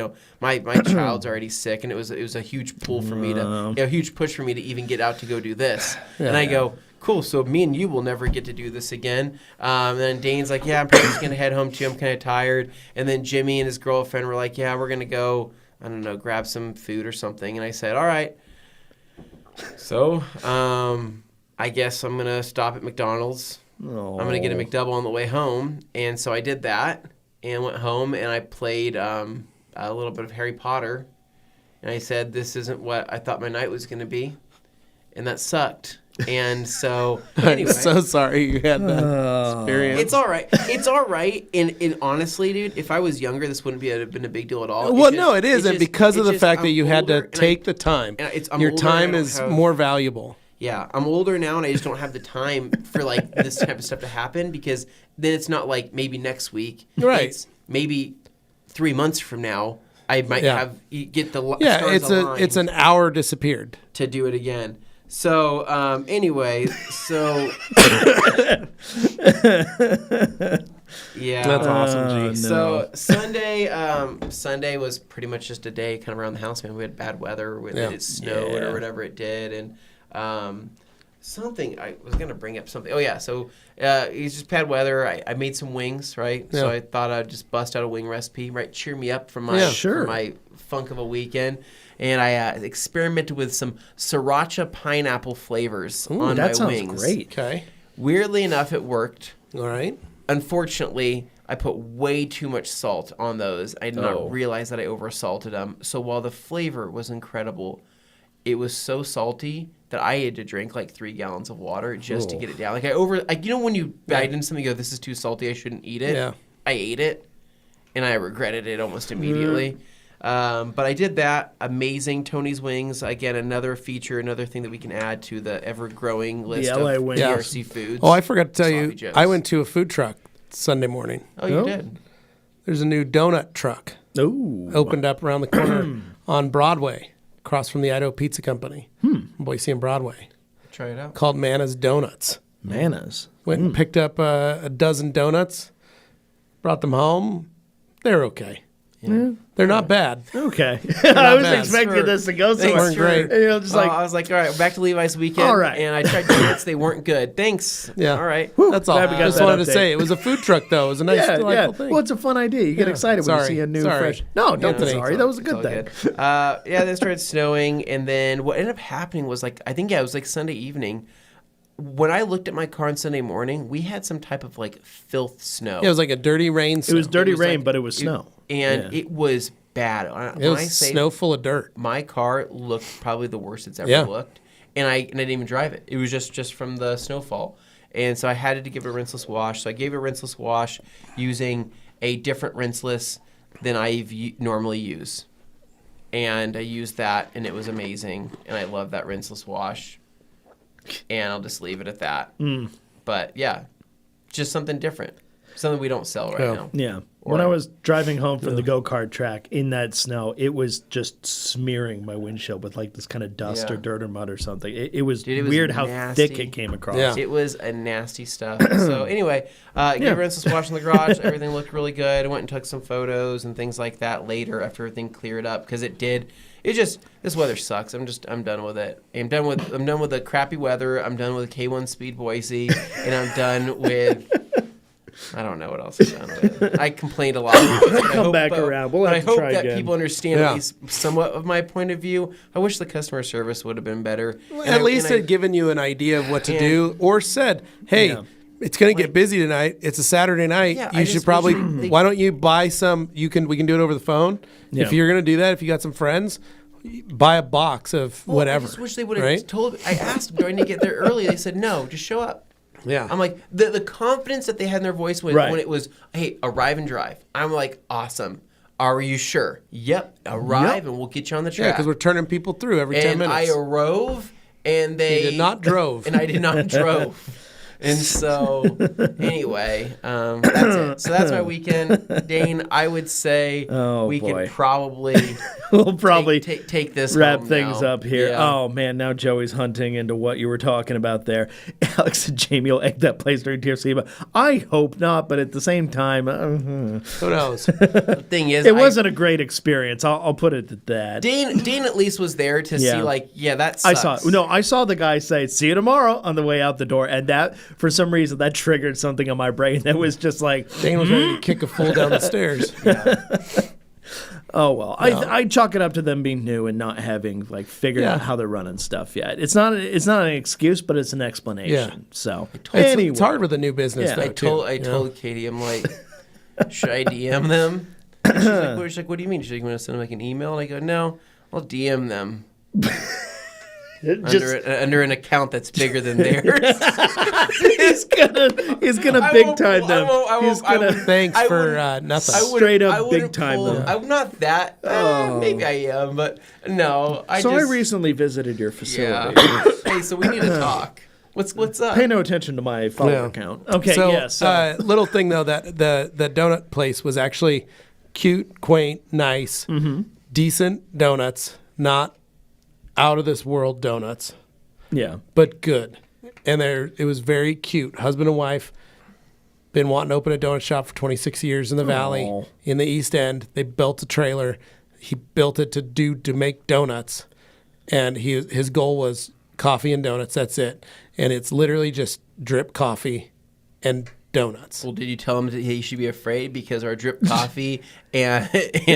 my child's already sick, and it was a huge pull for me to a huge push for me to even get out to go do this. And I go, cool, so me and you will never get to do this again. And then Dane's like, yeah, I'm probably just going to head home too. I'm kind of tired. And then Jimmy and his girlfriend were like, yeah, we're going to go, I don't know, grab some food or something. And I said, all right. So I guess I'm going to stop at McDonald's. I'm going to get a McDouble on the way home. And so I did that and went home and I played a little bit of Harry Potter. And I said, this isn't what I thought my night was going to be. And that sucked. And so, anyway. I'm so sorry you had that experience. It's all right. It's all right. And honestly, dude, if I was younger, this wouldn't have been a big deal at all. Well, no, it isn't because of the fact that you had to take the time. Your time is more valuable. Yeah, I'm older now, and I just don't have the time for like this type of stuff to happen because then it's not like maybe next week. Right. It's maybe 3 months from now. I might get the stars aligned. It's an hour disappeared to do it again. So, anyway, yeah. That's awesome, G. No. So, Sunday was pretty much just a day kind of around the house, man. We had bad weather. It snowed or whatever it did. And something, I was going to bring up something. Oh, yeah. So, it's just bad weather. I made some wings, right? Yeah. So, I thought I'd just bust out a wing recipe, right? Cheer me up from my funk of a weekend. And I experimented with some sriracha pineapple flavors on my wings. That sounds great. Okay. Weirdly enough, it worked. All right. Unfortunately, I put way too much salt on those. I did not realize that I oversalted them. So while the flavor was incredible, it was so salty that I had to drink like 3 gallons of water just to get it down. Like when you bite into something, you go, this is too salty, I shouldn't eat it. Yeah. I ate it, and I regretted it almost immediately. But I did that. Amazing. Tony's Wings. Again, another feature, another thing that we can add to the ever-growing list of TRC foods. Oh, I forgot to tell you, I went to a food truck Sunday morning. Oh, you did? There's a new donut truck. Opened up around the corner on Broadway, across from the Idaho Pizza Company. Boise and Broadway. Try it out. Called Mana's Donuts. Mana's. Went and picked up a dozen donuts, brought them home. They're okay. Yeah. They're not bad. Okay. I was expecting this to go somewhere. Great. I was like, all right, back to Levi's weekend. All right. And I tried donuts. They weren't good. Thanks. Yeah. All right. That's all. I just wanted to say it was a food truck, though. It was a nice, delightful thing. Well, it's a fun idea. You get excited when you see a new fresh. No, don't be sorry. That was a good thing. Then it started snowing. And then what ended up happening was it was like Sunday evening. when I looked at my car on Sunday morning, we had some type of like filth snow. It was like a dirty rain. It was dirty rain, like- but it was snow. It was bad. It was snow full of dirt. My car looked probably the worst it's ever Yeah. looked, and I didn't even drive it. It was just from the snowfall, and so I had to give it a rinseless wash. So I gave it a rinseless wash using a different rinseless than I normally use, and I used that, and it was amazing, and I love that rinseless wash, and I'll just leave it at that. But yeah, just something different, something we don't sell right now. Yeah. When I was driving home from the go-kart track in that snow, it was just smearing my windshield with like this kind of dust or dirt or mud or something. It was weird how nasty. thick it came across. Yeah. It was a nasty stuff. So anyway, gave a rinseless wash in the garage. Everything looked really good. I went and took some photos and things like that later after everything cleared up because it did. It just, this weather sucks. I'm done with it. I'm done with the crappy weather. I'm done with K1 Speed Boise, and I'm done with. I don't know what else I'm done with. I complained a lot. Come back around. We'll have to try I hope that again. people understand at least somewhat of my point of view. I wish the customer service would have been better. At least had given you an idea of what to do, or said, "Hey, it's going to get busy tonight. It's a Saturday night. Yeah, you should probably. Why don't you buy some? We can do it over the phone. If you're going to do that, if you got some friends, buy a box of whatever. I just wish they would have told. I asked them, do I need to get there early? They said no. Just show up. Yeah. I'm like, the confidence that they had in their voice when it was, hey, arrive and drive. I'm like, awesome. Are you sure? Yep. Arrive and we'll get you on the track. Yeah, because we're turning people through every 10 minutes. I arove and they... You did not drove. And I did not drove. And so, anyway, that's it. So that's my weekend. Dane, I would say could probably... We'll probably take this wrap home things now. up here. Yeah. Oh man, now Joey's hunting into what you were talking about there. Alex and Jamie will egg that place during TRC, but I hope not. But at the same time, Who knows? The thing is, it wasn't a great experience. I'll put it at that. Dane at least was there to see, like, that sucks. I saw the guy say, "See you tomorrow" on the way out the door, and that for some reason that triggered something in my brain that was just like Dane was ready to kick a fool down the stairs. Oh well, I chalk it up to them being new and not having like figured out how they're running stuff yet. It's not an excuse, but it's an explanation. Yeah. So Anyway. It's hard with a new business. Yeah. Though, I told Katie, I'm like, should I DM them? And she's like, what do you mean? She's like, you want to send them like an email? And I go, no, I'll DM them. Under an account that's bigger than theirs. he's gonna big time them. Thanks for nothing. Straight up big time them. I'm not that. Maybe I am, but no. I recently visited your facility. Yeah. Hey, so we need to talk. What's up? Pay no attention to my follower account. Okay, so, little thing though, that the donut place was actually cute, quaint, nice, decent donuts, not out of this world donuts. Yeah. But good. And it was very cute. Husband and wife, been wanting to open a donut shop for 26 years in the Valley, in the East End. They built a trailer. He built it to make donuts. And his goal was coffee and donuts. That's it. And it's literally just drip coffee and donuts. Well, did you tell him that he should be afraid because our drip coffee and freaking,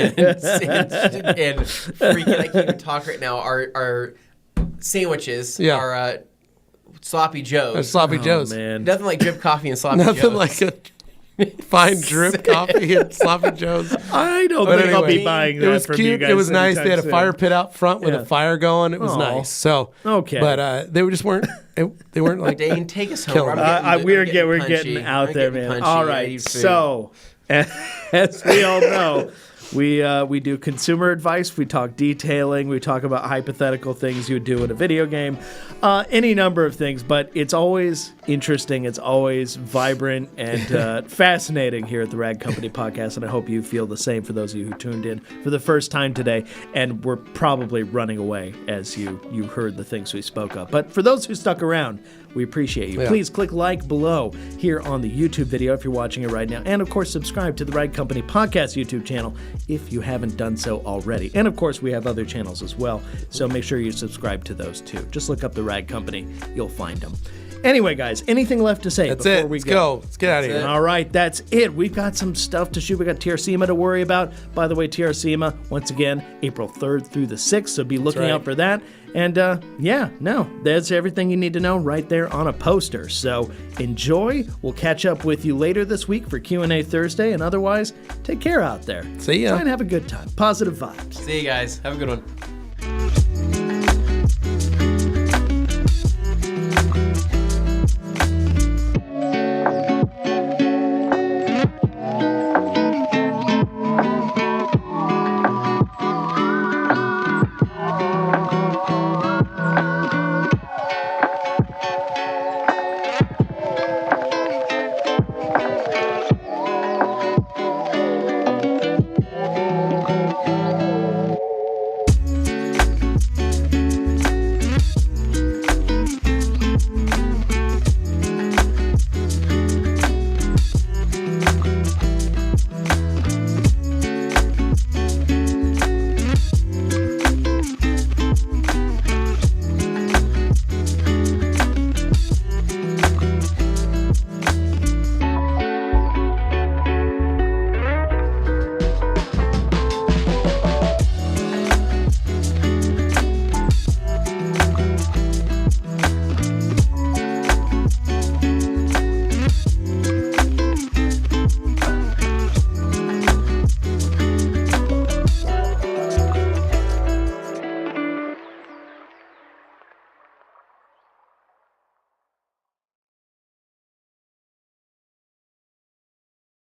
I can't even talk right now, our sandwiches are sloppy joes. Sloppy joes. Man. Nothing like drip coffee and sloppy joes. Nothing like a fine drip coffee and sloppy joes. I don't think I'll be buying that. It was from cute. You guys it was nice. They had a soon. fire pit out front with a fire going. It was nice. So okay, but they weren't. They weren't like. Dane, take us home. We're getting out there, man. All right, so as we all know. We do consumer advice. We talk detailing. We talk about hypothetical things you would do in a video game, any number of things. But it's always interesting. It's always vibrant and fascinating here at the Rag Company Podcast. And I hope you feel the same for those of you who tuned in for the first time today and were probably running away as you heard the things we spoke of. But for those who stuck around, we appreciate you. Yeah. Please click like below here on the YouTube video if you're watching it right now. And, of course, subscribe to the Rag Company Podcast YouTube channel if you haven't done so already. And, of course, we have other channels as well, so make sure you subscribe to those too. Just look up the Rag Company. You'll find them. Anyway, guys, anything left to say That's before it. we Let's go. Let's get out of here. All right, that's it. We've got some stuff to shoot. We got TRCMA to worry about. By the way, TRCMA, once again, April 3rd through the 6th, so be looking right. out for that. And there's everything you need to know right there on a poster. So enjoy. We'll catch up with you later this week for Q&A Thursday, and otherwise, take care out there. See ya. Try and have a good time. Positive vibes. See you guys. Have a good one.